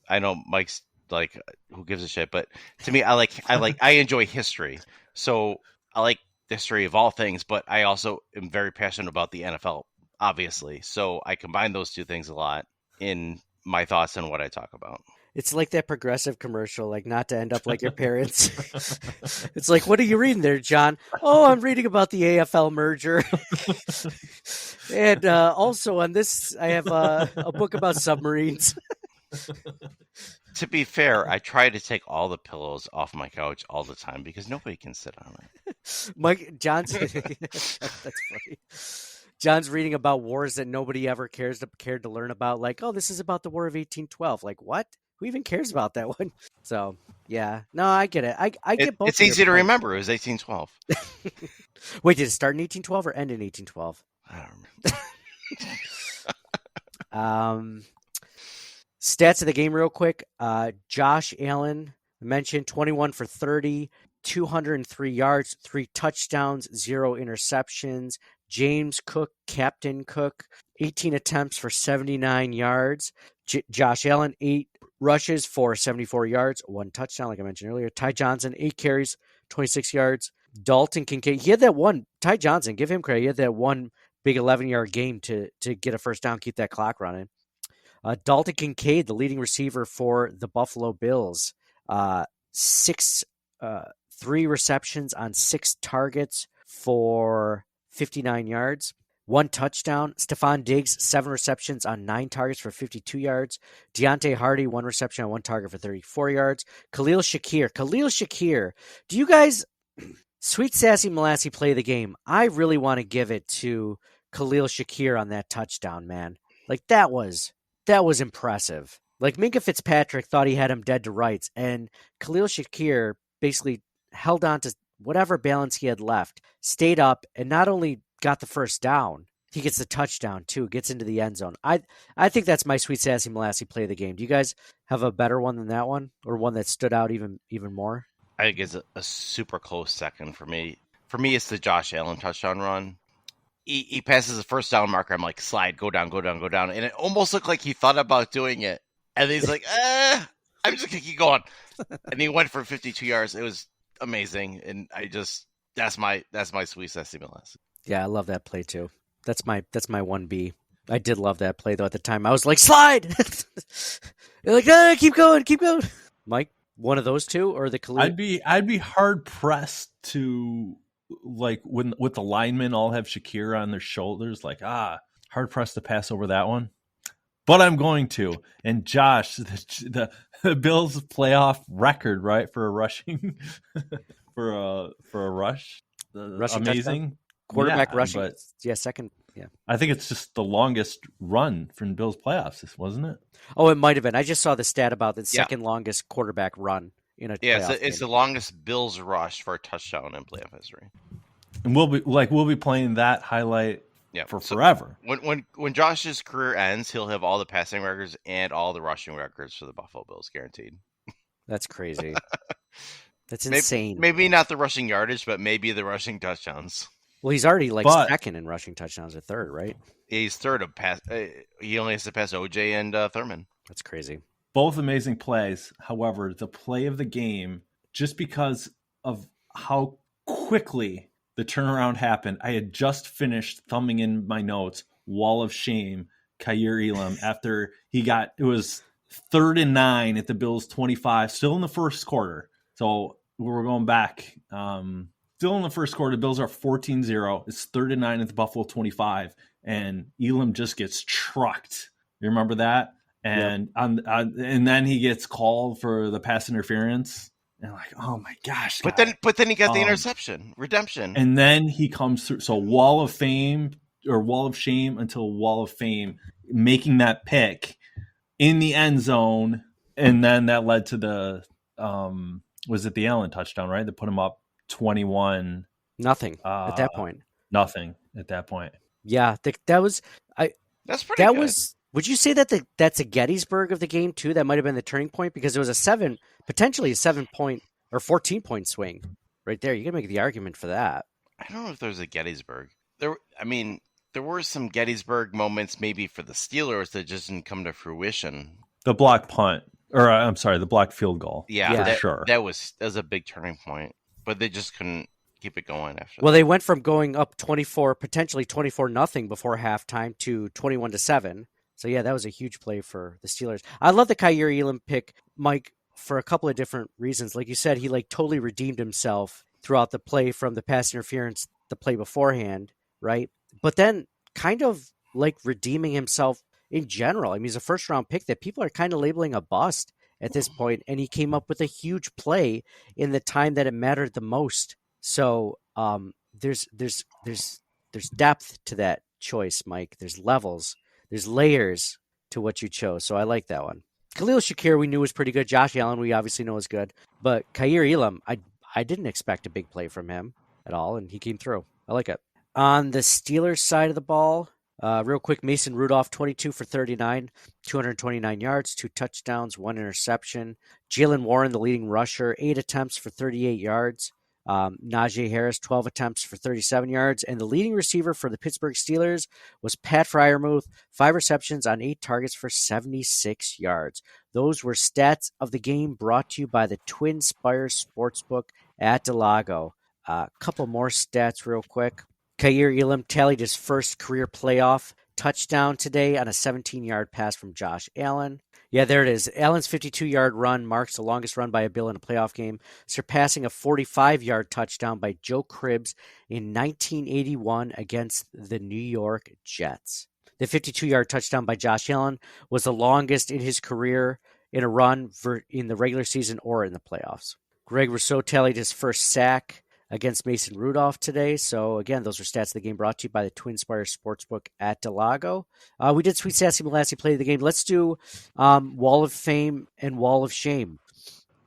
I know Mike's like, who gives a shit, but to me, I enjoy history. So I like the history of all things, but I also am very passionate about the NFL, obviously. So I combine those two things a lot in my thoughts and what I talk about. It's like that Progressive commercial, like not to end up like your parents. It's like, what are you reading there, John? Oh, I'm reading about the AFL merger. And also on this, I have a book about submarines. To be fair, I try to take all the pillows off my couch all the time because nobody can sit on it. John's that's funny. John's reading about wars that nobody ever cared to learn about. Like, oh, this is about the War of 1812. Like, what? Who even cares about that one? So, yeah. No, I get it. I get both. It's easy to remember. It was 1812. Wait, did it start in 1812 or end in 1812? I don't remember. Stats of the game real quick. Josh Allen, mentioned 21 for 30, 203 yards, 3 touchdowns, 0 interceptions. James Cook, Captain Cook, 18 attempts for 79 yards. Josh Allen, 8 rushes for 74 yards, 1 touchdown, like I mentioned earlier. Ty Johnson, 8 carries, 26 yards. Dalton Kincaid, he had that one. Ty Johnson, give him credit. He had that one big 11-yard game to get a first down, keep that clock running. Dalton Kincaid, the leading receiver for the Buffalo Bills, 3 receptions on 6 targets for 59 yards, 1 touchdown. Stephon Diggs, 7 receptions on 9 targets for 52 yards. Deontay Hardy, 1 reception on 1 target for 34 yards. Khalil Shakir. Do you guys, Sweet Sassy Molassy play the game? I really want to give it to Khalil Shakir on that touchdown, man. Like, that was impressive. Like, Minkah Fitzpatrick thought he had him dead to rights, and Khalil Shakir basically held on to whatever balance he had left, stayed up, and not only got the first down, he gets the touchdown too, gets into the end zone. I think that's my Sweet Sassy Molassy play of the game. Do you guys have a better one than that one, or one that stood out even more? I think it's a super close second for me. For me, it's the Josh Allen touchdown run. He passes the first down marker. I'm like, slide, go down. And it almost looked like he thought about doing it. And he's like, I'm just going to keep going. And he went for 52 yards. It was amazing. And that's my Sweet Sassy Molassy. Yeah, I love that play too. That's my 1B. I did love that play though at the time. I was like, slide! You're like, keep going. Mike, one of those two or the Khalil? I'd be hard pressed to, like, with the linemen all have Shakir on their shoulders, like, hard pressed to pass over that one. But I'm going to. And Josh, the Bills playoff record, right, for a rushing for a rush. Rushing amazing touchdown? Quarterback rushing. But Yeah, second. Yeah. I think it's just the longest run from Bills playoffs, wasn't it? Oh, it might have been. I just saw the stat about the second longest quarterback run in a playoff game. It's the longest Bills rush for a touchdown in playoff history. And we'll be playing that highlight for forever. When Josh's career ends, he'll have all the passing records and all the rushing records for the Buffalo Bills, guaranteed. That's crazy. That's insane. Maybe not the rushing yardage, but maybe the rushing touchdowns. Well, he's already second in rushing touchdowns or third, right? He's third of pass. He only has to pass OJ and Thurman. That's crazy. Both amazing plays. However, the play of the game, just because of how quickly the turnaround happened, I had just finished thumbing in my notes, Wall of Shame, Kaiir Elam, after it was 3rd and 9 at the Bills 25, still in the first quarter. So we're going back. Still in the first quarter, the Bills are 14-0. It's 3rd and 9 at the Buffalo 25, and Elam just gets trucked. You remember that? And and then he gets called for the pass interference. And like, oh my gosh! But then he got the interception, redemption, and then he comes through. So Wall of Fame or Wall of Shame until Wall of Fame, making that pick in the end zone, and then that led to the was it the Allen touchdown, right? That put him up 21. Nothing at that point. Nothing at that point. Yeah, that was. That's pretty. That good. Would you say that that's a Gettysburg of the game too? That might have been the turning point because it was potentially a 7-point or 14-point swing right there. You can make the argument for that. I don't know if there's a Gettysburg. There were some Gettysburg moments maybe for the Steelers that just didn't come to fruition. The block punt, or I'm sorry, the block field goal. Yeah, for sure. That was a big turning point, but they just couldn't keep it going after. Well, they went from going up 24-0 before halftime to 21-7. So yeah, that was a huge play for the Steelers. I love the Kaiir Elam pick, Mike, for a couple of different reasons. Like you said, he like totally redeemed himself throughout the play from the pass interference, the play beforehand, right? But then kind of like redeeming himself in general. I mean, he's a first round pick that people are kind of labeling a bust at this point, and he came up with a huge play in the time that it mattered the most. So there's depth to that choice, Mike. There's levels, there's layers to what you chose. So I like that one. Khalil Shakir we knew was pretty good. Josh Allen we obviously know is good, but Kaiir Elam I didn't expect a big play from him at all, and he came through. I like it. On the Steelers side of the ball, real quick, Mason Rudolph, 22 for 39, 229 yards, 2 touchdowns, 1 interception. Jalen Warren, the leading rusher, 8 attempts for 38 yards. Najee Harris, 12 attempts for 37 yards. And the leading receiver for the Pittsburgh Steelers was Pat Freiermuth, 5 receptions on 8 targets for 76 yards. Those were stats of the game brought to you by the Twin Spires Sportsbook at Delago. A couple more stats real quick. Kaiir Elam tallied his first career playoff touchdown today on a 17-yard pass from Josh Allen. Yeah, there it is. Allen's 52-yard run marks the longest run by a Bill in a playoff game, surpassing a 45-yard touchdown by Joe Cribbs in 1981 against the New York Jets. The 52-yard touchdown by Josh Allen was the longest in his career in a run in the regular season or in the playoffs. Greg Rousseau tallied his first sack against Mason Rudolph today. So again, those are stats of the game brought to you by the Twin Spires Sportsbook at Delago. We did Sweet Sassy Molassy play of the game. Let's do Wall of Fame and Wall of Shame.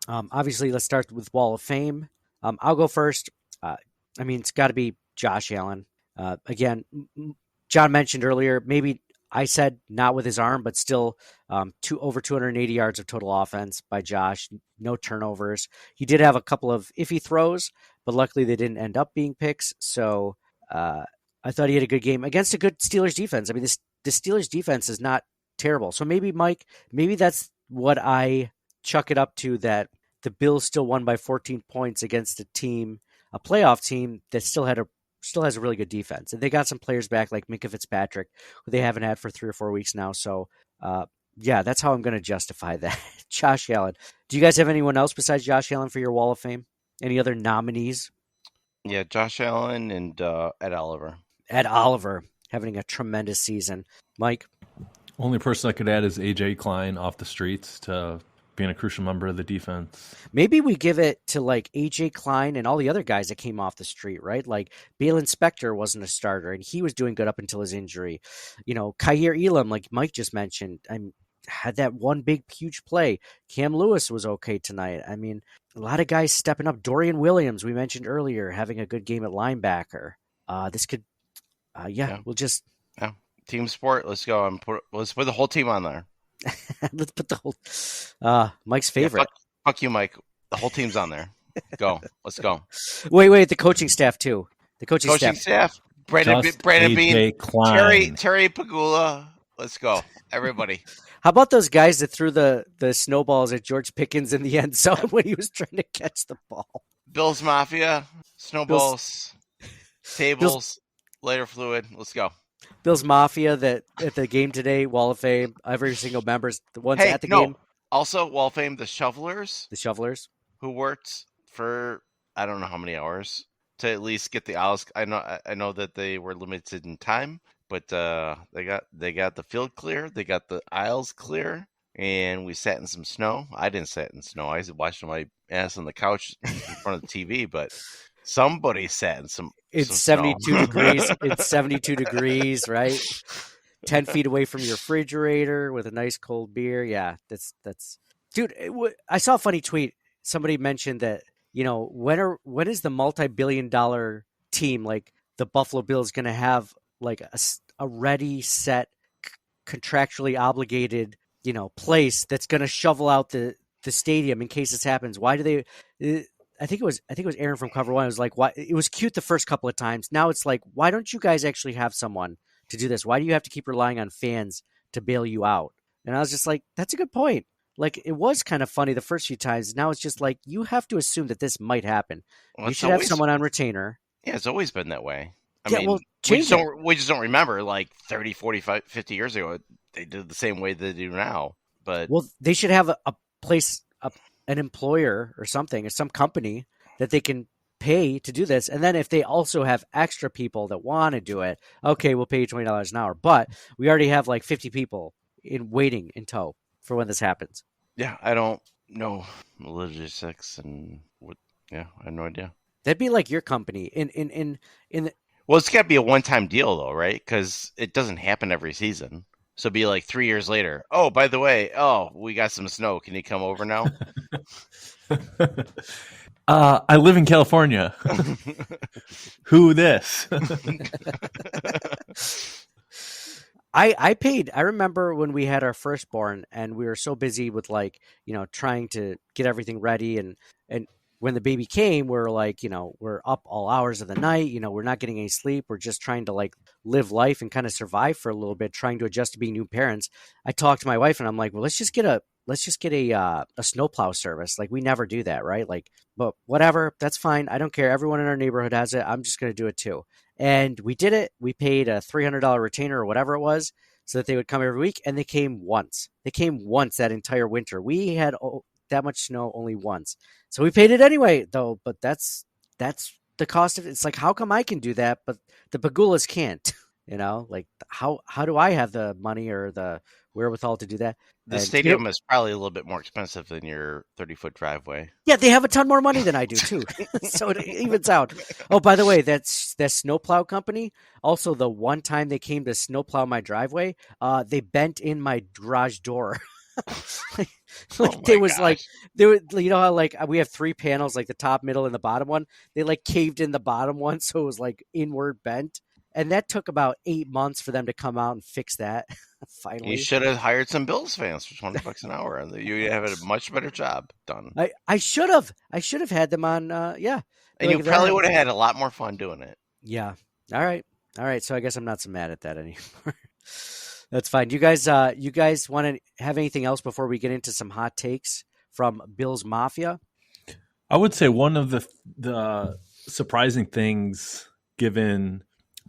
Obviously, let's start with Wall of Fame. I'll go first. It's got to be Josh Allen. Again, John mentioned earlier, maybe I said not with his arm, but still over 280 yards of total offense by Josh. No turnovers. He did have a couple of iffy throws, but luckily they didn't end up being picks. So I thought he had a good game against a good Steelers defense. I mean, the Steelers defense is not terrible. So maybe, Mike, that's what I chuck it up to, that the Bills still won by 14 points against a playoff team that still has a really good defense. And they got some players back like Minkah Fitzpatrick, who they haven't had for 3 or 4 weeks now. So, that's how I'm going to justify that. Josh Allen. Do you guys have anyone else besides Josh Allen for your Wall of Fame? Any other nominees? Yeah, Josh Allen and Ed Oliver. Ed Oliver having a tremendous season. Mike? Only person I could add is A.J. Klein off the streets to being a crucial member of the defense. Maybe we give it to like A.J. Klein and all the other guys that came off the street, right? Like Balin Spector wasn't a starter, and he was doing good up until his injury. Kaiir Elam, like Mike just mentioned, had that one big, huge play. Cam Lewis was okay tonight. I mean, a lot of guys stepping up. Dorian Williams, we mentioned earlier, having a good game at linebacker. This could, we'll just... Yeah. Team sport, let's go. Let's put the whole team on there. Let's put the whole... Mike's favorite. Fuck you, Mike. The whole team's on there. Go. Let's go. Wait, the coaching staff, too. The coaching staff. Brandon Bean, Klein. Terry Pagula. Let's go. Everybody. How about those guys that threw the snowballs at George Pickens in the end zone when he was trying to catch the ball? Bills Mafia, snowballs, tables, lighter fluid. Let's go. Bills Mafia that at the game today, Wall of Fame, every single member's the ones at the game. Also, Wall of Fame, the shovelers. The shovelers. Who worked for I don't know how many hours to at least get the aisles. I know that they were limited in time, but they got the field clear, they got the aisles clear, and we sat in some snow. I didn't sit in snow. I watched my ass on the couch in front of the TV, but somebody sat in some. It's 72 degrees. It's 72 degrees, right? 10 feet away from your refrigerator with a nice cold beer. Yeah, that's dude. I saw a funny tweet. Somebody mentioned that, when is the multi-billion-dollar team like the Buffalo Bills going to have like a ready, set, contractually obligated, place that's going to shovel out the stadium in case this happens? Why do they? I think it was Aaron from Cover One. It was like, why? It was cute the first couple of times. Now it's like, why don't you guys actually have someone to do this? Why do you have to keep relying on fans to bail you out? And I was just like, that's a good point. Like, it was kind of funny the first few times. Now it's just like, you have to assume that this might happen. Well, You it's should have always- someone on retainer. Yeah, it's always been that way. I Yeah, mean, well, we change just don't remember like 30, 45, 50 years ago they did the same way they do now. But Well, they should have a place, an employer or something, or some company that they can pay to do this. And then if they also have extra people that want to do it, okay, we'll pay you $20 an hour. But we already have like 50 people waiting in tow for when this happens. yeah, I don't know logistics and what. Yeah, I have no idea. That'd be like your company Well, it's got to be a one-time deal though, right? Because it doesn't happen every season. So it'd be like 3 years later. Oh, by the way, we got some snow. Can you come over now? I live in California. Who this? I paid. I remember when we had our firstborn and we were so busy with trying to get everything ready and when the baby came, we're like, we're up all hours of the night, we're not getting any sleep. We're just trying to like live life and kind of survive for a little bit, trying to adjust to being new parents. I talked to my wife and I'm like, well, let's just get a snowplow service. Like, we never do that, right? Like, but whatever, that's fine. I don't care. Everyone in our neighborhood has it. I'm just going to do it too. And we did it. We paid a $300 retainer or whatever it was so that they would come every week. And they came once. They came once that entire winter. We had that much snow only once. So we paid it anyway, though. But that's the cost of it. It's like, how come I can do that, but the Pagulas can't? Like, how do I have the money or the wherewithal to do that? The And, stadium is probably a little bit more expensive than your 30-foot driveway. yeah, they have a ton more money than I do too. So it evens out. Oh, by the way, that snowplow company, also the one time they came to snowplow my driveway, they bent in my garage door. They was like, they were, how like we have 3 panels, like the top, middle, and the bottom one. They like caved in the bottom one, so it was like inward bent. And that took about 8 months for them to come out and fix that. Finally, You should have hired some Bills fans for $20 an hour. You have a much better job done. I should have had them on. Yeah, And you probably would have had a lot more fun doing it. Yeah. All right. So I guess I'm not so mad at that anymore. That's fine. You guys want to have anything else before we get into some hot takes from Bills Mafia? I would say one of the surprising things, given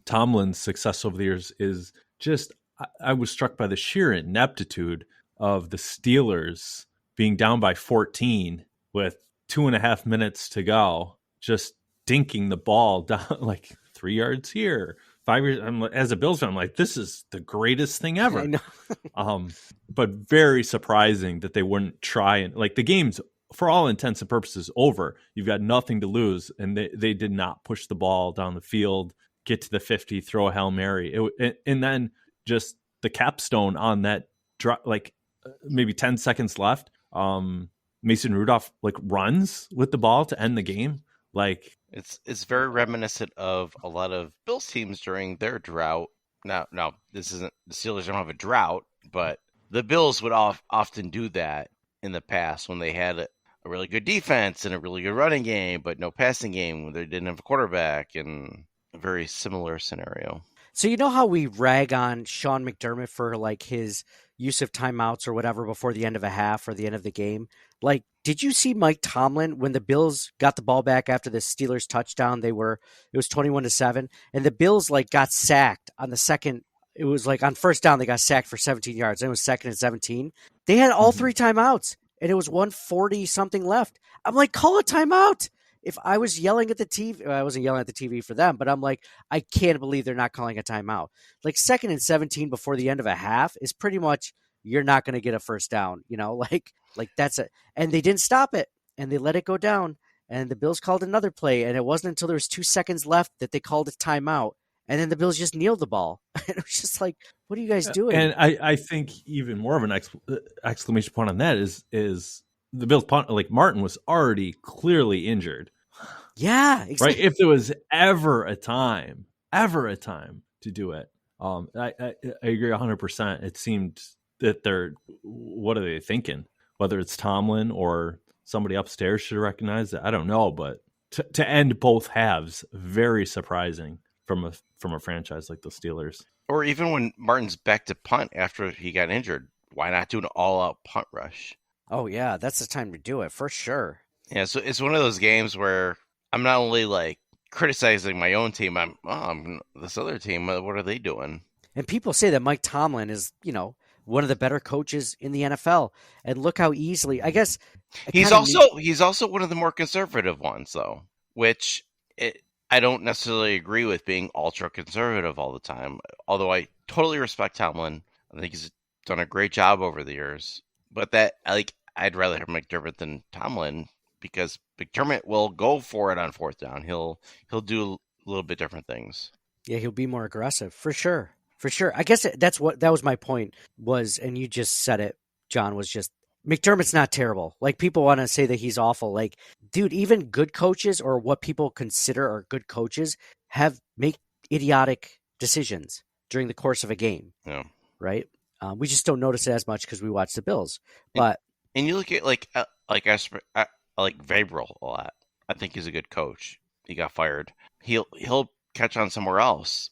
Tomlin's success over the years, is just I was struck by the sheer ineptitude of the Steelers being down by 14 with 2.5 minutes to go, just dinking the ball down like 3 yards here, 5 yards. As a Bills fan, I'm like, this is the greatest thing ever. I know. But very surprising that they wouldn't try and, like, the game's for all intents and purposes over. You've got nothing to lose, and they did not push the ball down the field, get to the 50, throw a Hail Mary. And then just the capstone on that, like maybe 10 seconds left, Mason Rudolph like runs with the ball to end the game. Like, it's very reminiscent of a lot of Bills teams during their drought. Now this isn't, the Steelers don't have a drought, but the Bills would often do that in the past when they had a really good defense and a really good running game, but no passing game when they didn't have a quarterback, and a very similar scenario. So you know how we rag on Sean McDermott for like his use of timeouts or whatever before the end of a half or the end of the game? Like, did you see Mike Tomlin when the Bills got the ball back after the Steelers touchdown? It was 21-7, and the Bills like got sacked on the second. It was like on first down they got sacked for 17 yards. And it was 2nd and 17. They had all 3 timeouts, and it was 1:40 something left. I'm like, call a timeout. If I was yelling at the TV, I wasn't yelling at the TV for them, but I'm like, I can't believe they're not calling a timeout. Like 2nd and 17 before the end of a half is pretty much, you're not going to get a first down, like that's it. And they didn't stop it, and they let it go down, and the Bills called another play, and it wasn't until there was 2 seconds left that they called a timeout, and then the Bills just kneeled the ball. And it was just like, what are you guys doing? And I think even more of an exclamation point on that is the Bills punt, like Martin was already clearly injured. Yeah, exactly. Right. If there was ever a time to do it, I agree 100%. It seemed that what are they thinking? Whether it's Tomlin or somebody upstairs should have recognized it. I don't know, but to end both halves, very surprising from a franchise like the Steelers. Or even when Martin's back to punt after he got injured, why not do an all-out punt rush? Oh yeah, that's the time to do it for sure. Yeah, so it's one of those games where I'm not only like criticizing my own team, I'm this other team. What are they doing? And people say that Mike Tomlin is, one of the better coaches in the NFL. And look how easily, I guess. He's also one of the more conservative ones, though, which I don't necessarily agree with being ultra conservative all the time. Although I totally respect Tomlin, I think he's done a great job over the years. But I'd rather have McDermott than Tomlin because McDermott will go for it on fourth down. He'll do a little bit different things. Yeah, he'll be more aggressive for sure. For sure. I guess that was my point was, and you just said it, John, was just McDermott's not terrible. Like people want to say that he's awful. Like, dude, even good coaches or what people consider are good coaches make idiotic decisions during the course of a game. Yeah. Right. We just don't notice it as much because we watch the Bills. But and you look at like Vrabel a lot. I think he's a good coach. He got fired. He'll catch on somewhere else.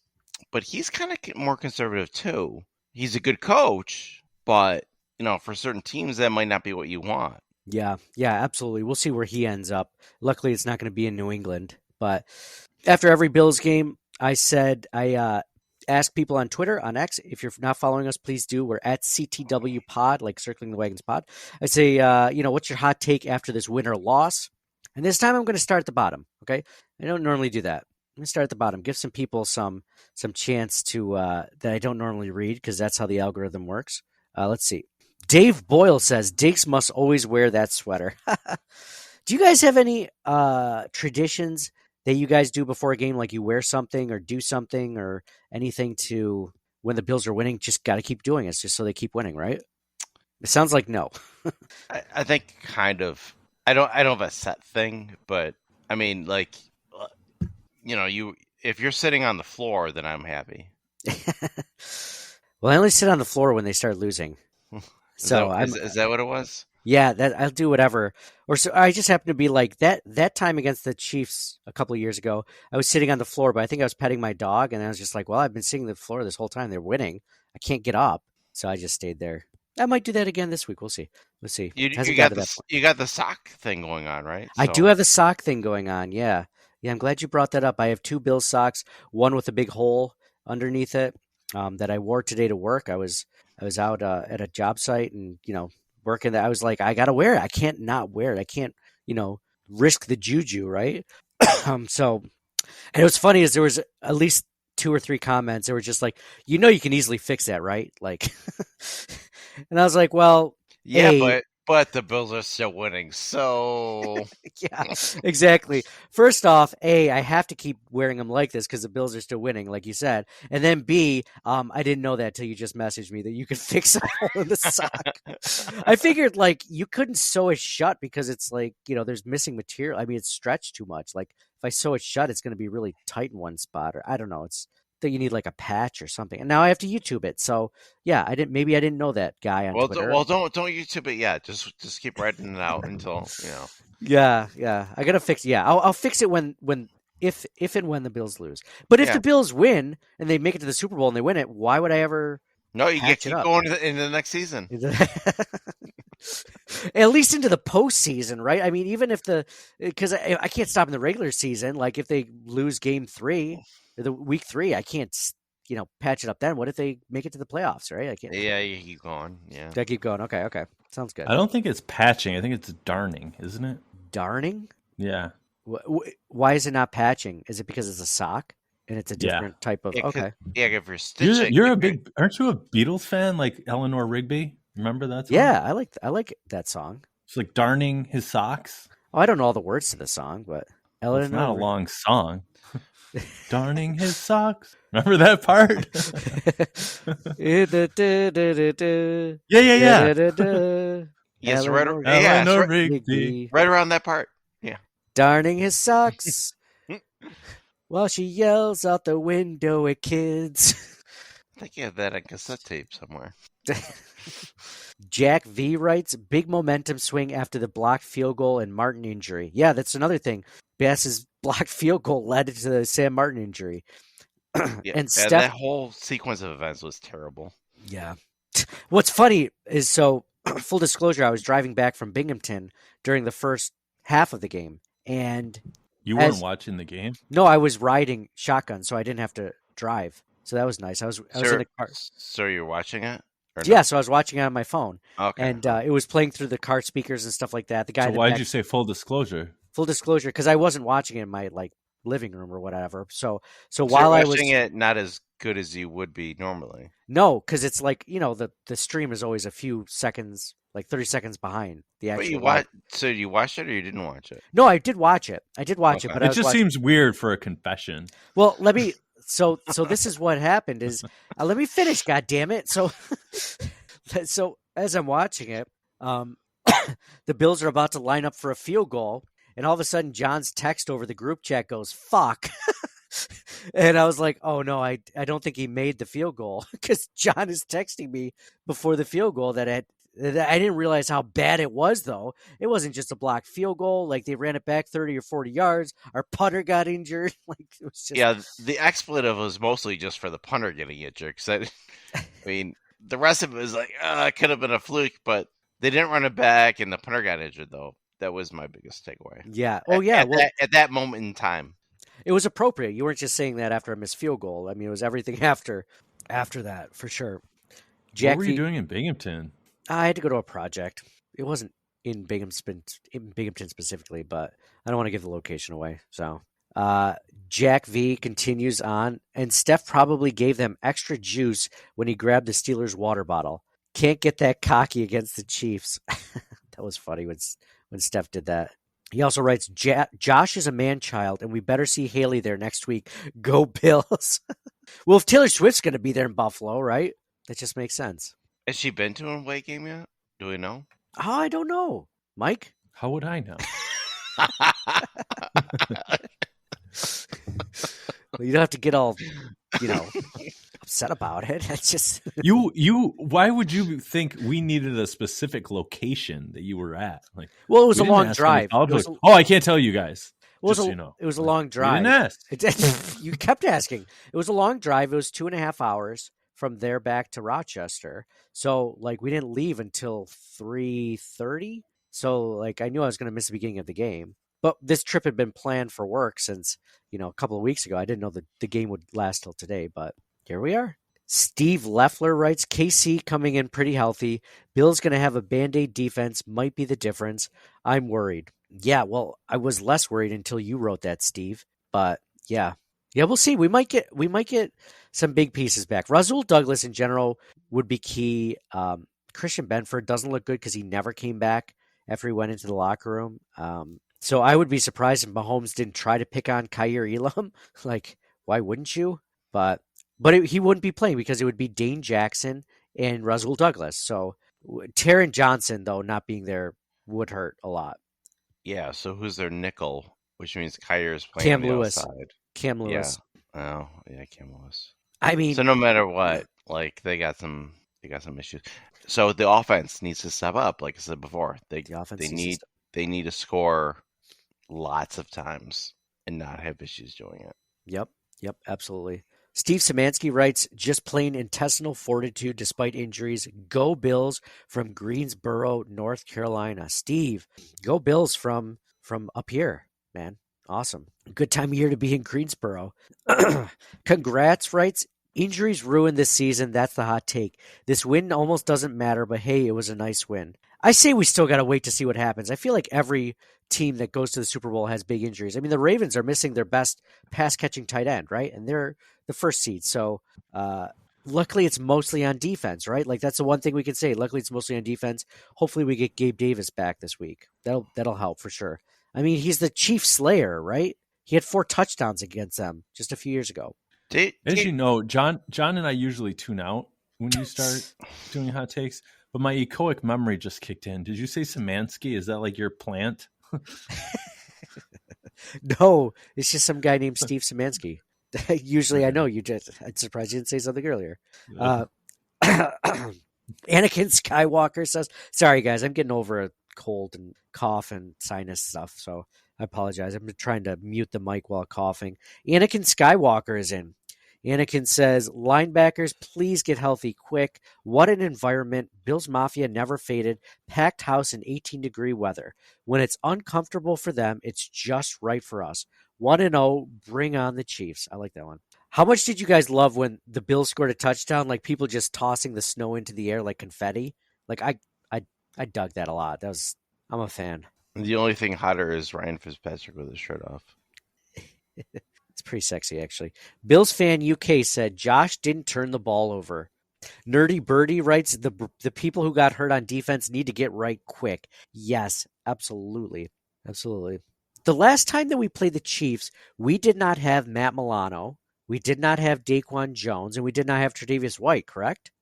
But he's kind of more conservative too. He's a good coach, but for certain teams that might not be what you want. Yeah, absolutely. We'll see where he ends up. Luckily, it's not going to be in New England. But after every Bills game, I said I ask people on Twitter, on X, if you're not following us, please do. We're at CTW Pod, like Circling the Wagons Pod. I say, what's your hot take after this win or loss? And this time I'm going to start at the bottom. Okay, I don't normally do that. I'm going to start at the bottom. Give some people some chance to that I don't normally read because that's how the algorithm works. Let's see. Dave Boyle says, Diggs must always wear that sweater. Do you guys have any traditions that you guys do before a game, like you wear something or do something or anything to when the Bills are winning? Just got to keep doing it just so they keep winning, right? It sounds like no. I think kind of. I don't have a set thing, but I mean, like, if you're sitting on the floor, then I'm happy. Well, I only sit on the floor when they start losing. So is that what it was? Yeah, that I'll do whatever. Or so I just happen to be like that time against the Chiefs a couple of years ago. I was sitting on the floor, but I think I was petting my dog, and I was just like, "Well, I've been sitting on the floor this whole time. They're winning. I can't get up." So I just stayed there. I might do that again this week. We'll see. You got the sock thing going on, right? I do have the sock thing going on. Yeah. I'm glad you brought that up. I have 2 Bills socks, one with a big hole underneath it that I wore today to work. I was out at a job site and working that. I was like, I gotta wear it. I can't not wear it. I can't risk the juju, right? So, and it was funny is there was at least 2 or 3 comments that were just like, you can easily fix that, right? Like, and I was like, well, yeah, but the Bills are still winning, so yeah, exactly. First off, A, I have to keep wearing them like this because the Bills are still winning, like you said, and then B, I didn't know that till you just messaged me that you could fix a hole in the sock. I figured like you couldn't sew it shut because it's like there's missing material. I mean, it's stretched too much. Like if I sew it shut, it's going to be really tight in one spot, or I don't know. It's that you need like a patch or something. And now I have to YouTube it. So yeah, I didn't know that guy on Twitter. Don't YouTube it yet. Just keep writing it out until Yeah. I gotta fix. Yeah, I'll fix it if and when the Bills lose. But if the Bills win and they make it to the Super Bowl and they win it, why would I ever? No, you get keep going into the next season. At least into the postseason, right? I mean, even if because I can't stop in the regular season. Like if they lose Game 3. The week 3, I can't, patch it up then. What if they make it to the playoffs, right? I can't. Yeah, you keep going. Yeah. I keep going. Okay. Sounds good. I don't think it's patching. I think it's darning, isn't it? Darning? Yeah. Why is it not patching? Is it because it's a sock and it's a different type of? Okay. Yeah, if you're stitching. Aren't you a Beatles fan like Eleanor Rigby? Remember that song? Yeah, I like that song. It's like darning his socks. Oh, I don't know all the words to the song, but Eleanor. It's not a long song. Darning his socks. Remember that part? Yeah. Yes, right around that part. Yeah. Darning his socks while she yells out the window at kids. I think you have that on cassette tape somewhere. Jack V writes, big momentum swing after the blocked field goal and Martin injury. Yeah, that's another thing. Bass's blocked field goal led to the Sam Martin injury. And that whole sequence of events was terrible. Yeah. What's funny is, so full disclosure, I was driving back from Binghamton during the first half of the game, and You weren't watching the game? no, I was riding shotgun, so I didn't have to drive. So that was nice. I was in the car. So you're watching it? Or Yeah, no? so I was watching it on my phone, Okay. and it was playing through the car speakers and stuff like that. The guy. So why did you say full disclosure? Full disclosure, because I wasn't watching it in my living room or whatever. So So while I you're was watching it, not as good as you would be normally. no, because it's like, the stream is always a few seconds, like 30 seconds behind the But actual. you watch. So you watched it or you didn't watch it? No, I did watch it. But I It was just watching. seems weird for a confession. Well, let me. So this is what happened. Is let me finish. God damn it. So as I'm watching it, the Bills are about to line up for a field goal, and all of a sudden, John's text over the group chat goes "fuck," and I was like, "Oh no, I don't think he made the field goal," because John is texting me before the field goal that I didn't realize how bad it was, though. It wasn't just a blocked field goal. Like, they ran it back 30 or 40 yards. Our punter got injured. Like, it was just... Yeah, the expletive was mostly just for the punter getting injured. Because I mean, the rest of it was like, it could have been a fluke, but they didn't run it back, and the punter got injured, though. That was my biggest takeaway. Yeah. Oh, yeah. At that moment in time. It was appropriate. You weren't just saying that after a missed field goal. I mean, it was everything after that, for sure. What were you doing in Binghamton? I had to go to a project. It wasn't in Binghamton specifically, but I don't want to give the location away. So Jack V continues on, and Steph probably gave them extra juice when he grabbed the Steelers' water bottle. Can't get that cocky against the Chiefs. That was funny when Steph did that. He also writes, Josh is a man-child, and we better see Haley there next week. Go Bills. Well, if Taylor Swift's going to be there in Buffalo, right? That just makes sense. Has she been to a away game yet? Do we know? Oh, I don't know. Mike? How would I know? Well, you don't have to get all, upset about it. It's just Why would you think we needed a specific location that you were at? Like, well, it was a we didn't long ask drive. anybody. I can't tell you guys. It was, just so you know. It was a long drive. You didn't ask. You kept asking. It was a long drive. It was 2.5 hours from there back to Rochester. So, we didn't leave until 3:30. So, I knew I was going to miss the beginning of the game. But this trip had been planned for work since, a couple of weeks ago. I didn't know that the game would last till today, but here we are. Steve Leffler writes, KC coming in pretty healthy. Bill's going to have a Band-Aid defense. Might be the difference. I'm worried. Yeah, well, I was less worried until you wrote that, Steve. But yeah, we'll see. We might get some big pieces back. Rasul Douglas in general would be key. Christian Benford doesn't look good because he never came back after he went into the locker room. So I would be surprised if Mahomes didn't try to pick on Kaiir Elam. Why wouldn't you? But he wouldn't be playing because it would be Dane Jackson and Rasul Douglas. So Taron Johnson, though, not being there would hurt a lot. Yeah, so who's their nickel? Which means Kaiir is playing Cam on the Lewis. outside. Cam Lewis. Yeah. Oh, yeah, Cam Lewis. I mean, so no matter what, they got some issues. So the offense needs to step up, like I said before. They need to score lots of times and not have issues doing it. Yep, absolutely. Steve Szymanski writes, just plain intestinal fortitude despite injuries. Go Bills from Greensboro, North Carolina. Steve, go Bills from up here, man. Awesome. Good time of year to be in Greensboro. Congrats, writes, injuries ruined this season. That's the hot take. This win almost doesn't matter, but hey, it was a nice win. I say we still got to wait to see what happens. I feel like every team that goes to the Super Bowl has big injuries. I mean, the Ravens are missing their best pass-catching tight end, right? And they're the first seed. So luckily it's mostly on defense, right? That's the one thing we can say. Luckily it's mostly on defense. Hopefully we get Gabe Davis back this week. That'll help for sure. I mean, he's the chief slayer, right? He had 4 touchdowns against them just a few years ago. As you know, John and I usually tune out when you start doing hot takes, but my echoic memory just kicked in. Did you say Szymanski? Is that your plant? No, it's just some guy named Steve Szymanski. Usually I know you just, I'm surprised you didn't say something earlier. Anakin Skywalker says, sorry guys, I'm getting over a cold and cough and sinus stuff. So I apologize. I'm trying to mute the mic while coughing. Anakin Skywalker is in. Anakin says, linebackers, please get healthy quick. What an environment. Bills Mafia never faded. Packed house in 18-degree weather. When it's uncomfortable for them, it's just right for us. 1-0, bring on the Chiefs. I like that one. How much did you guys love when the Bills scored a touchdown? Like people just tossing the snow into the air like confetti? Like I dug that a lot. I'm a fan. The only thing hotter is Ryan Fitzpatrick with his shirt off. It's pretty sexy, actually. Bills fan UK said Josh didn't turn the ball over. Nerdy Birdie writes, the people who got hurt on defense need to get right quick. Yes, absolutely. Absolutely. The last time that we played the Chiefs, we did not have Matt Milano. We did not have Daquan Jones, and we did not have Tre'Davious White, correct?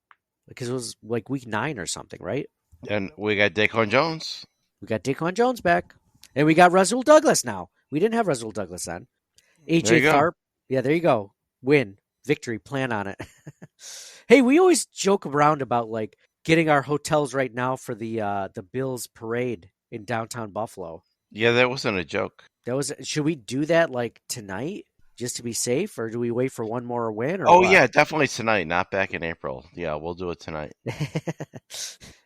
Because it was like week 9 or something, right? And we got Daquan Jones. We got Daquan Jones back. And we got Rasul Douglas now. We didn't have Rasul Douglas then. AJ Tharp. Yeah, there you go. Win. Victory. Plan on it. Hey, we always joke around about like getting our hotels right now for the Bills parade in downtown Buffalo. Yeah, that wasn't a joke. Should we do that like tonight just to be safe, or do we wait for one more win? Or what? Yeah, definitely tonight, not back in April. Yeah, we'll do it tonight.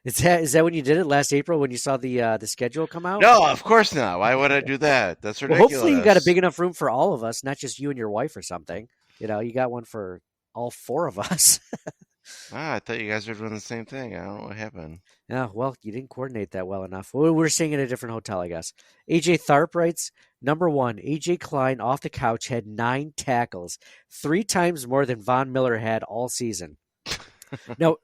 Is that when you did it last April when you saw the schedule come out? No, of course not. Why would I do that? That's Well, ridiculous. hopefully you got a big enough room for all of us, not just you and your wife or something. You know, you got one for all 4 of us. I thought you guys were doing the same thing. I don't know what happened. Yeah, well, you didn't coordinate that well enough. We're staying in a different hotel, I guess. AJ Tharp writes, number 1, AJ Klein off the couch had 9 tackles, 3 times more than Von Miller had all season. No,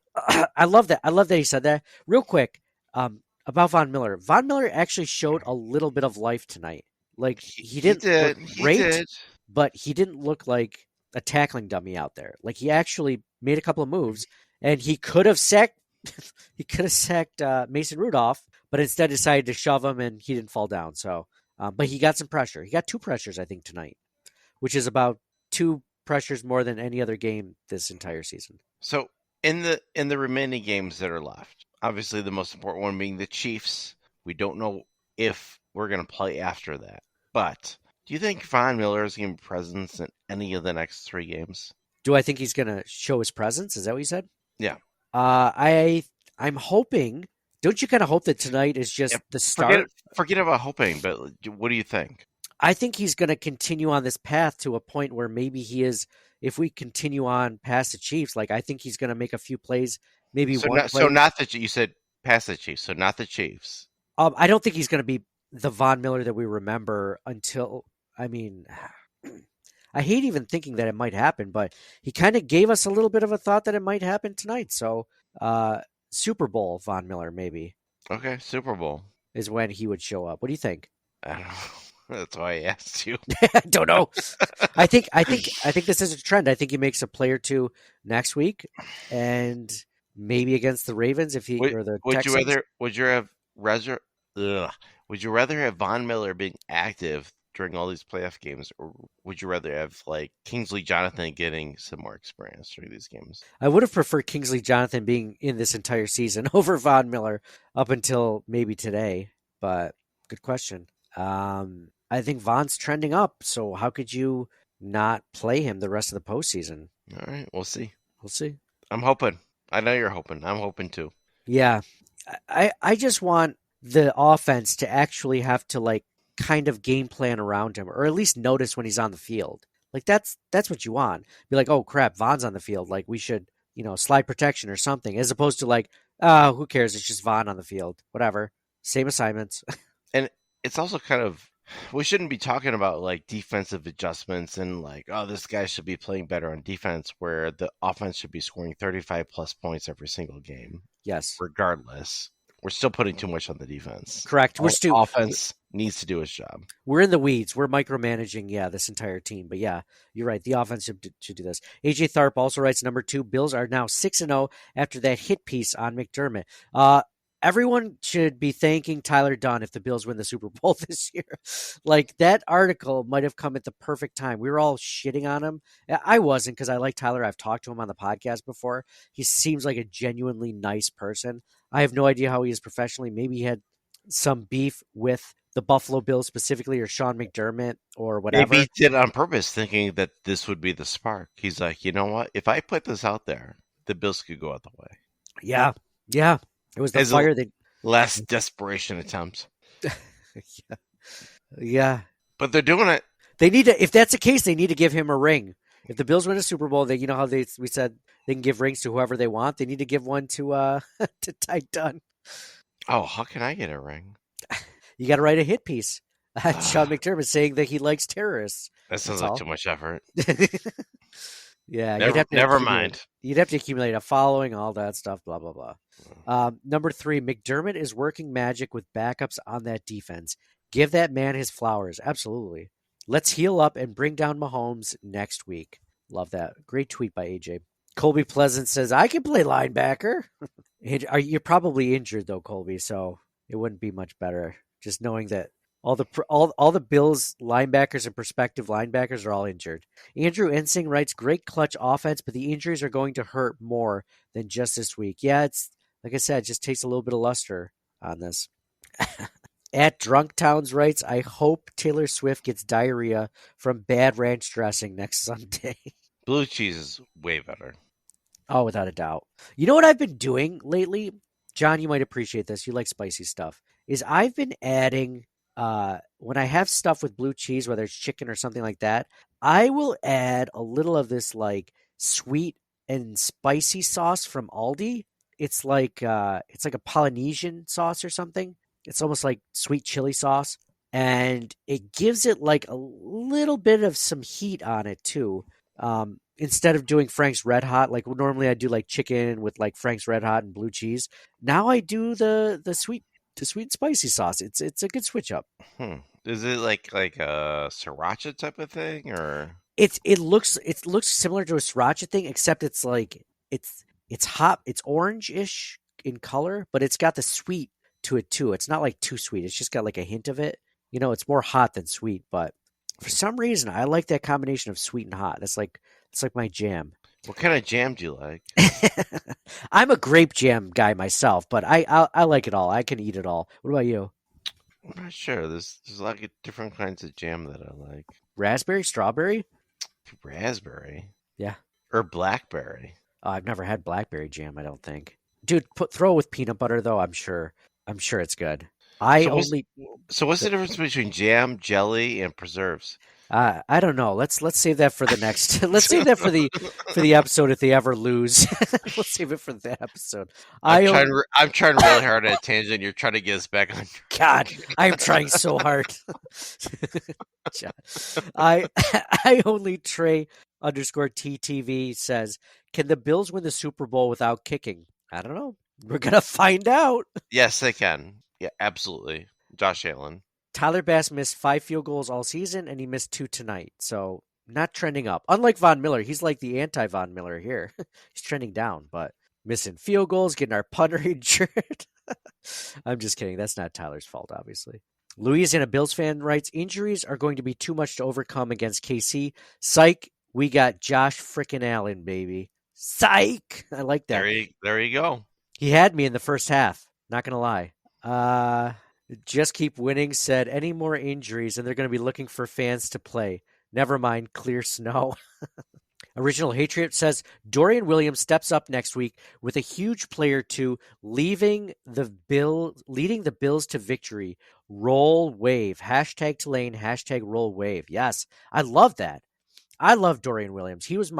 I love that. I love that he said that. Real quick, about Von Miller. Von Miller actually showed a little bit of life tonight. Like he didn't look great, but he didn't look like a tackling dummy out there. Like he actually made a couple of moves, and he could have sacked Mason Rudolph, but instead decided to shove him, and he didn't fall down. So, but he got some pressure. He got 2 pressures, I think, tonight, which is about 2 pressures more than any other game this entire season. So in the remaining games that are left, obviously the most important one being the Chiefs. We don't know if we're going to play after that, but do you think Von Miller is going to be present in any of the next 3 games? Do I think he's going to show his presence? Is that what you said? Yeah. I'm hoping. Don't you kind of hope that tonight is just the start? Forget about hoping, but what do you think? I think he's going to continue on this path to a point where maybe he is. If we continue on past the Chiefs, like I think he's going to make a few plays. Maybe one play. So not that you said past the Chiefs. So not the Chiefs. I don't think he's going to be the Von Miller that we remember until. I mean, I hate even thinking that it might happen, but he kind of gave us a little bit of a thought that it might happen tonight. So, Super Bowl Von Miller maybe. Okay, Super Bowl is when he would show up. What do you think? I don't know. That's why I asked you. I don't know. I think this is a trend. I think he makes a play or 2 next week, and maybe against the Ravens if he or the Texans. Would you rather have Von Miller being active during all these playoff games, or would you rather have like Kingsley Jonathan getting some more experience during these games? I would have preferred Kingsley Jonathan being in this entire season over Von Miller up until maybe today, but good question. I think Von's trending up, so how could you not play him the rest of the postseason? All right, we'll see. We'll see. I'm hoping. I know you're hoping. I'm hoping too. Yeah. I just want the offense to actually have to like kind of game plan around him, or at least notice when he's on the field. Like that's what you want. Be like, oh crap, Von's on the field. Like we should, slide protection or something, as opposed to like, who cares? It's just Von on the field. Whatever. Same assignments. And it's also kind of, we shouldn't be talking about like defensive adjustments and like, oh, this guy should be playing better on defense, where the offense should be scoring 35 plus points every single game. Yes. Regardless, we're still putting too much on the defense. Correct. Offense needs to do its job. We're in the weeds. We're micromanaging, this entire team. But yeah, you're right. The offense should do this. AJ Tharp also writes, number 2, Bills are now 6-0 after that hit piece on McDermott. Everyone should be thanking Tyler Dunn if the Bills win the Super Bowl this year. Like, that article might have come at the perfect time. We were all shitting on him. I wasn't, because I like Tyler. I've talked to him on the podcast before. He seems like a genuinely nice person. I have no idea how he is professionally. Maybe he had some beef with the Buffalo Bills specifically, or Sean McDermott, or whatever. Maybe he did on purpose, thinking that this would be the spark. He's like, you know what? If I put this out there, the Bills could go out the way. Yeah. It was the As a fire that. last desperation attempt. Yeah. But they're doing it. They need to. If that's the case, they need to give him a ring. If the Bills win a Super Bowl, you know how we said they can give rings to whoever they want. They need to give one to to Ty Dunn. Oh, how can I get a ring? You got to write a hit piece. Sean McDermott saying that he likes terrorists. That sounds like too much effort. Yeah, Never mind. You'd have to accumulate a following, all that stuff, blah, blah, blah. Number 3, McDermott is working magic with backups on that defense. Give that man his flowers. Absolutely. Let's heal up and bring down Mahomes next week. Love that. Great tweet by AJ. Colby Pleasant says, I can play linebacker. You're probably injured, though, Colby, so it wouldn't be much better. Just knowing that all the Bills linebackers and prospective linebackers are all injured. Andrew Ensing writes, great clutch offense, but the injuries are going to hurt more than just this week. Yeah, it's like I said, it just takes a little bit of luster on this. At Drunk Towns writes, I hope Taylor Swift gets diarrhea from bad ranch dressing next Sunday. Blue cheese is way better. Oh, without a doubt. You know what I've been doing lately? John, you might appreciate this. You like spicy stuff. Is I've been adding, when I have stuff with blue cheese, whether it's chicken or something like that, I will add a little of this like sweet and spicy sauce from Aldi. It's like a Polynesian sauce or something. It's almost like sweet chili sauce, and it gives it like a little bit of some heat on it too. Instead of doing Frank's Red Hot, like normally I do like chicken with like Frank's Red Hot and blue cheese. Now I do the sweet and spicy sauce. It's a good switch up. Is it like a sriracha type of thing, or it looks similar to a sriracha thing, except it's like it's hot, it's orange-ish in color, but it's got the sweet to it too. It's not like too sweet. It's just got like a hint of it. You know, it's more hot than sweet, but for some reason I like that combination of sweet and hot. It's like my jam. What kind of jam do you like? I'm a grape jam guy myself, but I like it all. I can eat it all. What about you? I'm not sure. There's a lot of different kinds of jam that I like. Raspberry, strawberry? Raspberry? Yeah. Or blackberry? Oh, I've never had blackberry jam, I don't think. Dude, throw it with peanut butter though. I'm sure it's good. So what's the difference between jam, jelly, and preserves? I don't know. Let's save that for the next. Let's save that for the episode if they ever lose. Let's save it for that episode. I'm trying really hard at a tangent. You're trying to get us back on. God, I am trying so hard. I only Trey _TTV says, can the Bills win the Super Bowl without kicking? I don't know. We're gonna find out. Yes, they can. Yeah, absolutely. Josh Allen. Tyler Bass missed 5 field goals all season, and he missed 2 tonight. So not trending up. Unlike Von Miller, he's like the anti-Von Miller here. He's trending down, but missing field goals, getting our punter injured. I'm just kidding. That's not Tyler's fault, obviously. Louisiana Bills fan writes, injuries are going to be too much to overcome against KC. Psych, we got Josh frickin' Allen, baby. Psych! I like that. There you go. He had me in the first half. Not going to lie. Just keep winning said, any more injuries and they're going to be looking for fans to play. Never mind, clear snow. Original Hatriot says, Dorian Williams steps up next week with a huge play or two, leading the Bills to victory. Roll wave. Hashtag Tulane, hashtag roll wave. Yes, I love that. I love Dorian Williams. He's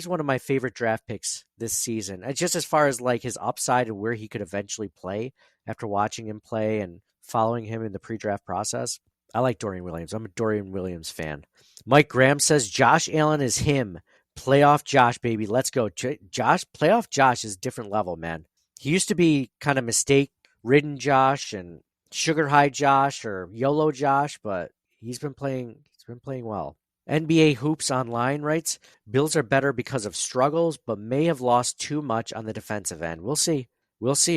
one of my favorite draft picks this season. Just as far as like his upside and where he could eventually play after watching him play and following him in the pre-draft process. I like Dorian Williams. I'm a Dorian Williams fan. Mike Graham says, Josh Allen is him. Playoff Josh, baby. Let's go. Playoff Josh is a different level, man. He used to be kind of mistake-ridden Josh and sugar high Josh or YOLO Josh, but he's been playing well. NBA Hoops Online writes, Bills are better because of struggles, but may have lost too much on the defensive end. We'll see.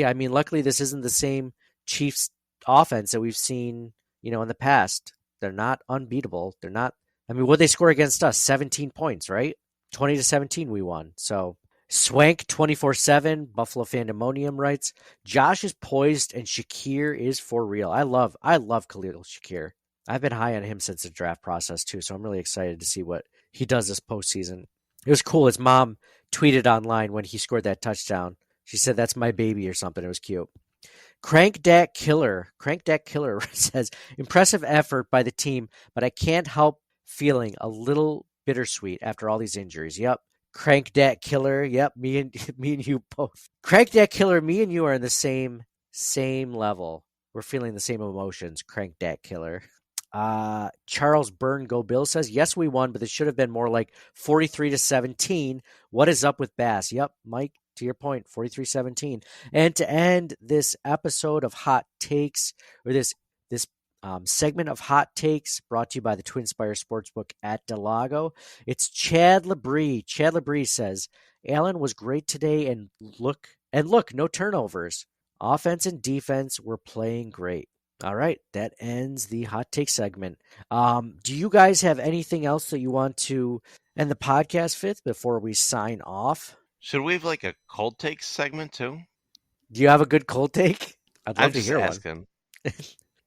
I mean, luckily this isn't the same Chiefs offense that we've seen, in the past. They're not unbeatable. What they score against us? 17 points, right? 20-17 we won. So Swank 24/7, Buffalo Fandemonium writes, Josh is poised and Shakir is for real. I love Khalil Shakir. I've been high on him since the draft process too, so I'm really excited to see what he does this postseason. It was cool. His mom tweeted online when he scored that touchdown. She said, "That's my baby" or something. It was cute. Crank Dat Killer says, impressive effort by the team, but I can't help feeling a little bittersweet after all these injuries. Yep. Crank Dat Killer. Yep. Me and you both. Crank Dat Killer. Me and you are in the same level. We're feeling the same emotions. Crank Dat Killer. Charles Byrne Go Bill says, yes, we won, but it should have been more like 43-17. What is up with Bass? Yep, Mike, to your point, 43-17. And to end this episode of Hot Takes, or this segment of Hot Takes brought to you by the Twin Spire Sportsbook at Delago, it's Chad Labrie. Chad Labrie says, Allen was great today, and look, no turnovers. Offense and defense were playing great. All right, that ends the Hot Take segment. Do you guys have anything else that you want to end the podcast with before we sign off? Should we have like a cold take segment too? Do you have a good cold take? I'd love I'm to just hear asking.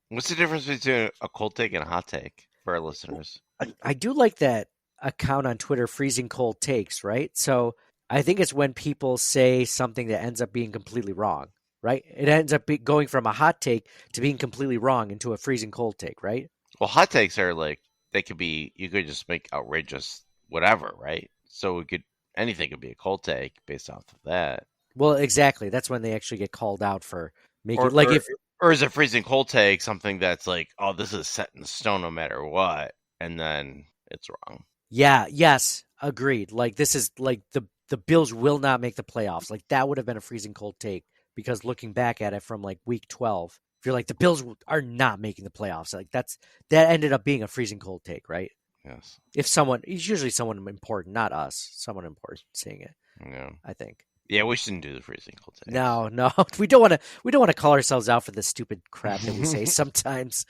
What's the difference between a cold take and a hot take for our listeners? I do like that account on Twitter, Freezing Cold Takes, right? So I think it's when people say something that ends up being completely wrong. Right? It ends up going from a hot take to being completely wrong into a freezing cold take, right? Well, hot takes are like, you could just make outrageous whatever, right? So anything could be a cold take based off of that. Well, exactly. That's when they actually get called out for making, or is a freezing cold take something that's like, oh, this is set in stone no matter what, and then it's wrong. Yeah, yes, agreed. Like this is like the Bills will not make the playoffs. Like that would have been a freezing cold take. Because looking back at it from like week 12, if you're like, the Bills are not making the playoffs, like that ended up being a freezing cold take, right? Yes. It's usually someone important, not us, someone important saying it. Yeah. I think. Yeah, we shouldn't do the freezing cold take. No, we don't want to call ourselves out for the stupid crap that we say sometimes.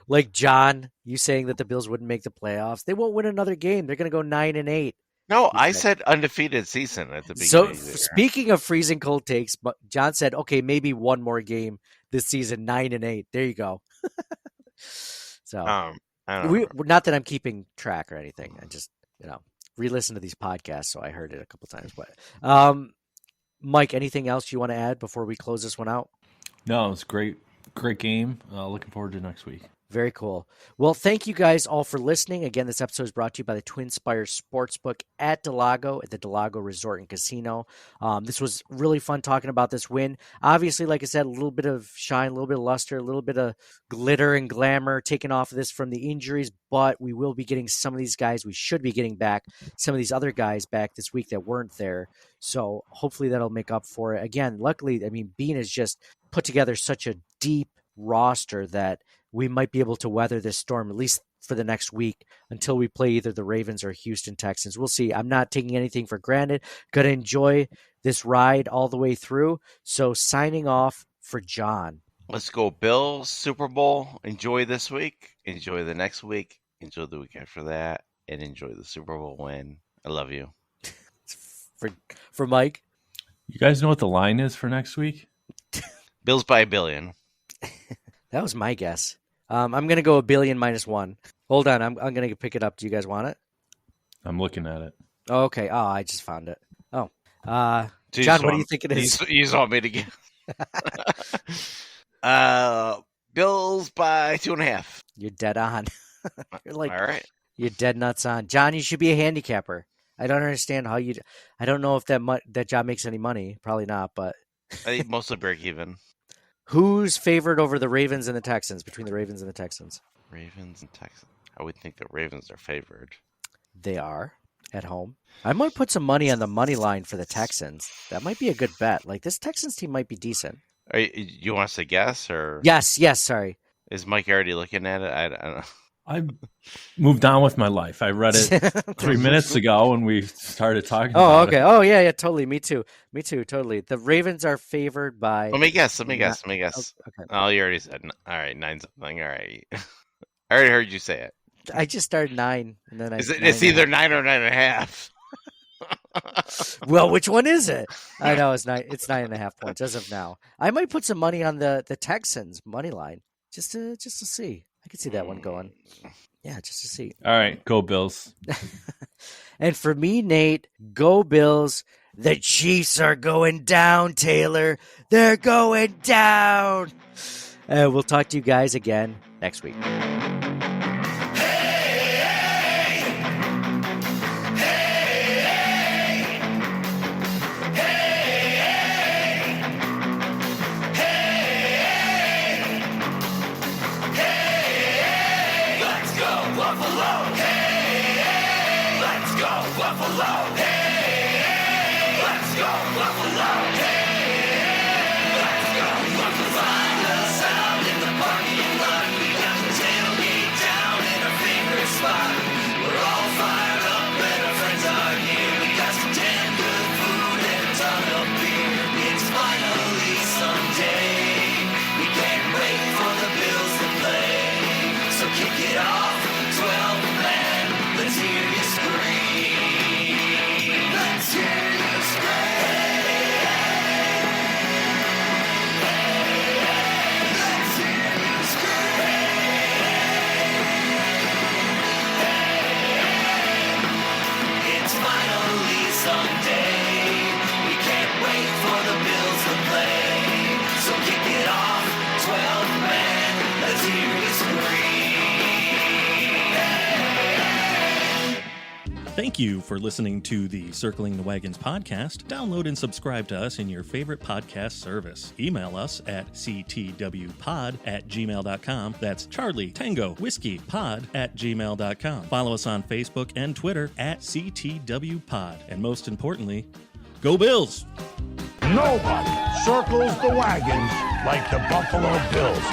Like John, you saying that the Bills wouldn't make the playoffs. They won't win another game. They're going to go 9-8. No, I said undefeated season at the beginning. So speaking of freezing cold takes, but John said, okay, maybe one more game this season, 9-8. There you go. So I don't know. Not that I'm keeping track or anything. I just, re-listen to these podcasts. So I heard it a couple times, but Mike, anything else you want to add before we close this one out? No, it's great game. Looking forward to next week. Very cool. Well, thank you guys all for listening. Again, this episode is brought to you by the Twin Spire Sportsbook at Delago, at the Delago Resort and Casino. This was really fun talking about this win. Obviously, like I said, a little bit of shine, a little bit of luster, a little bit of glitter and glamour taken off of this from the injuries, but we will be getting some of these guys. We should be getting back some of these other guys back this week that weren't there. So hopefully that'll make up for it. Again, luckily, Bean has just put together such a deep roster that we might be able to weather this storm, at least for the next week, until we play either the Ravens or Houston Texans. We'll see. I'm not taking anything for granted. Going to enjoy this ride all the way through. So signing off for John. Let's go Bills, Super Bowl. Enjoy this week. Enjoy the next week. Enjoy the week after that. And enjoy the Super Bowl win. I love you. For Mike. You guys know what the line is for next week? Bills by $1 billion. That was my guess. I'm going to go $1 billion -1. Hold on. I'm going to pick it up. Do you guys want it? I'm looking at it. Oh, okay. Oh, I just found it. Oh, John, what do you think it is? You saw me again. Bills by 2.5. You're dead on. You're like, all right. You're dead nuts on. John, you should be a handicapper. I don't understand how you. I don't know if that job makes any money. Probably not, but I think mostly break even. Who's favored over the Ravens and the Texans, between the Ravens and the Texans? Ravens and Texans. I would think the Ravens are favored. They are at home. I might put some money on the money line for the Texans. That might be a good bet. Like, this Texans team might be decent. You want us to guess? Or Yes, sorry. Is Mike already looking at it? I don't know. I moved on with my life. I read it 3 minutes ago when we started talking about okay. it. Oh, yeah, totally. Me too, totally. The Ravens are favored by... Let me guess. Okay. Oh, you already said. All right, 9 something. All right. I already heard you say it. I just started 9. And then It's either 9 or 9.5. Well, which one is it? I know it's 9.5 points as of now. I might put some money on the Texans money line just to see. I could see that one going. Yeah, just to see. All right, go Bills. And for me, Nate, go Bills. The Chiefs are going down, Taylor. They're going down. We'll talk to you guys again next week. Thank you for listening to the Circling the Wagons podcast. Download and subscribe to us in your favorite podcast service. Email us at ctwpod@gmail.com. That's Charlie Tango Whiskey Pod @gmail.com. Follow us on Facebook and Twitter at CTWPod. And most importantly, go Bills! Nobody circles the wagons like the Buffalo Bills.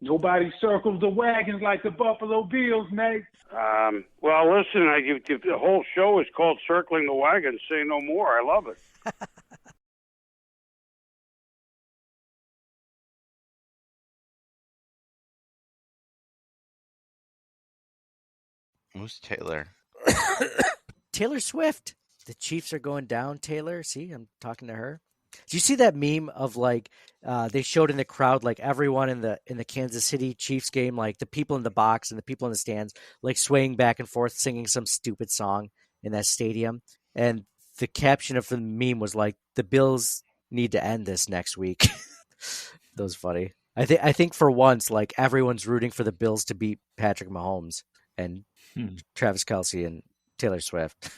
Nobody circles the wagons like the Buffalo Bills, Nate. Well, listen, the whole show is called Circling the Wagons. Say no more. I love it. Who's Taylor? Taylor Swift. The Chiefs are going down, Taylor. See, I'm talking to her. Did you see that meme of like they showed in the crowd like everyone in the Kansas City Chiefs game, like the people in the box and the people in the stands, like swaying back and forth, singing some stupid song in that stadium? And the caption of the meme was like, "The Bills need to end this next week." That was funny. I think for once, like everyone's rooting for the Bills to beat Patrick Mahomes and Travis Kelce and Taylor Swift.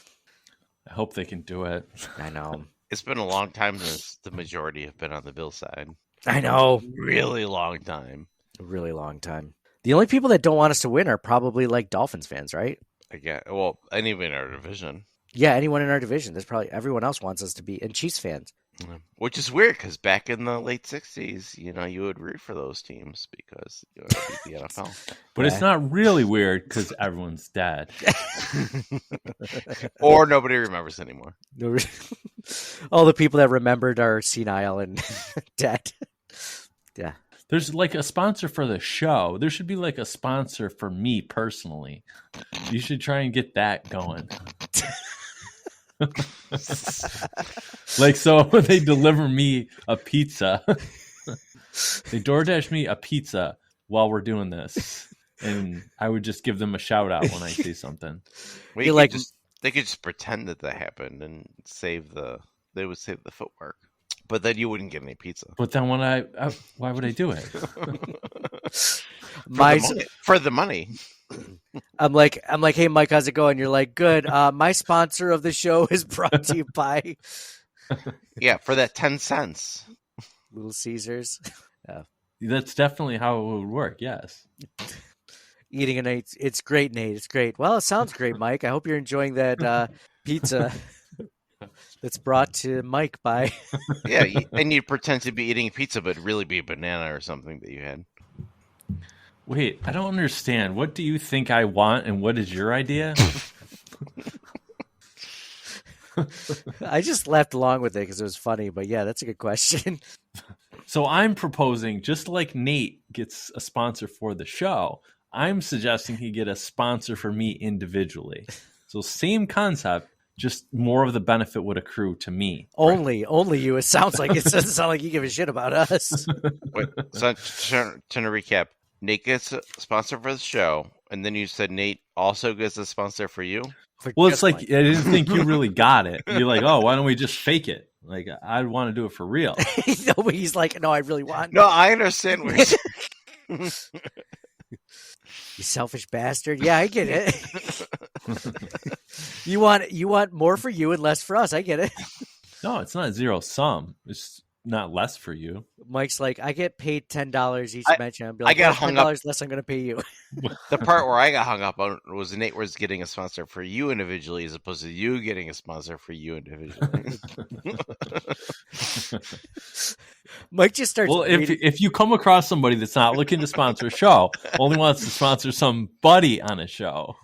I hope they can do it. I know. It's been a long time since the majority have been on the Bill side. I know. Really long time. A really long time. The only people that don't want us to win are probably like Dolphins fans, right? Again, well, anyone in our division. Yeah, anyone in our division. There's probably everyone else wants us to be, and Chiefs fans. Which is weird because back in the late 60s, you would root for those teams because you want to beat the NFL. But it's not really weird because everyone's dead. Or nobody remembers anymore. All the people that remembered are senile and dead. Yeah. There's like a sponsor for the show. There should be like a sponsor for me personally. You should try and get that going. Like, so they deliver me a pizza. They DoorDash me a pizza while we're doing this, and I would just give them a shout out when I see something. Well, they could just pretend that happened and they would save the footwork, but then you wouldn't get any pizza. But then when why would I do it? For the money. I'm like, hey Mike, how's it going? You're like, good. My sponsor of the show is brought to you by Yeah, for that 10 cents. Little Caesars. Yeah. That's definitely how it would work, yes. Eating an it's great, Nate. It's great. Well, it sounds great, Mike. I hope you're enjoying that pizza that's brought to Mike by Yeah, and you pretend to be eating pizza, but really be a banana or something that you had. Wait, I don't understand. What do you think I want, and what is your idea? I just laughed along with it because it was funny, but yeah, that's a good question. So I'm proposing, just like Nate gets a sponsor for the show, I'm suggesting he get a sponsor for me individually. So same concept, just more of the benefit would accrue to me. Only you. It sounds like it doesn't sound like you give a shit about us. Wait, so to recap, Nate gets a sponsor for the show, and then you said Nate also gets a sponsor for you. Well, it's like I didn't think you really got it. You're like, oh, why don't we just fake it? Like, I want to do it for real. No, but he's like, no, I really want. No, I understand what you're saying. You selfish bastard. Yeah, I get it. You want more for you and less for us. I get it. No, it's not zero sum. It's not less for you. Mike's like, I get paid $10 each mention. I got hung up. $10 less I'm going to pay you. The part where I got hung up on was Nate was getting a sponsor for you individually as opposed to you getting a sponsor for you individually. Mike just starts. Well, if you come across somebody that's not looking to sponsor a show, only wants to sponsor somebody on a show,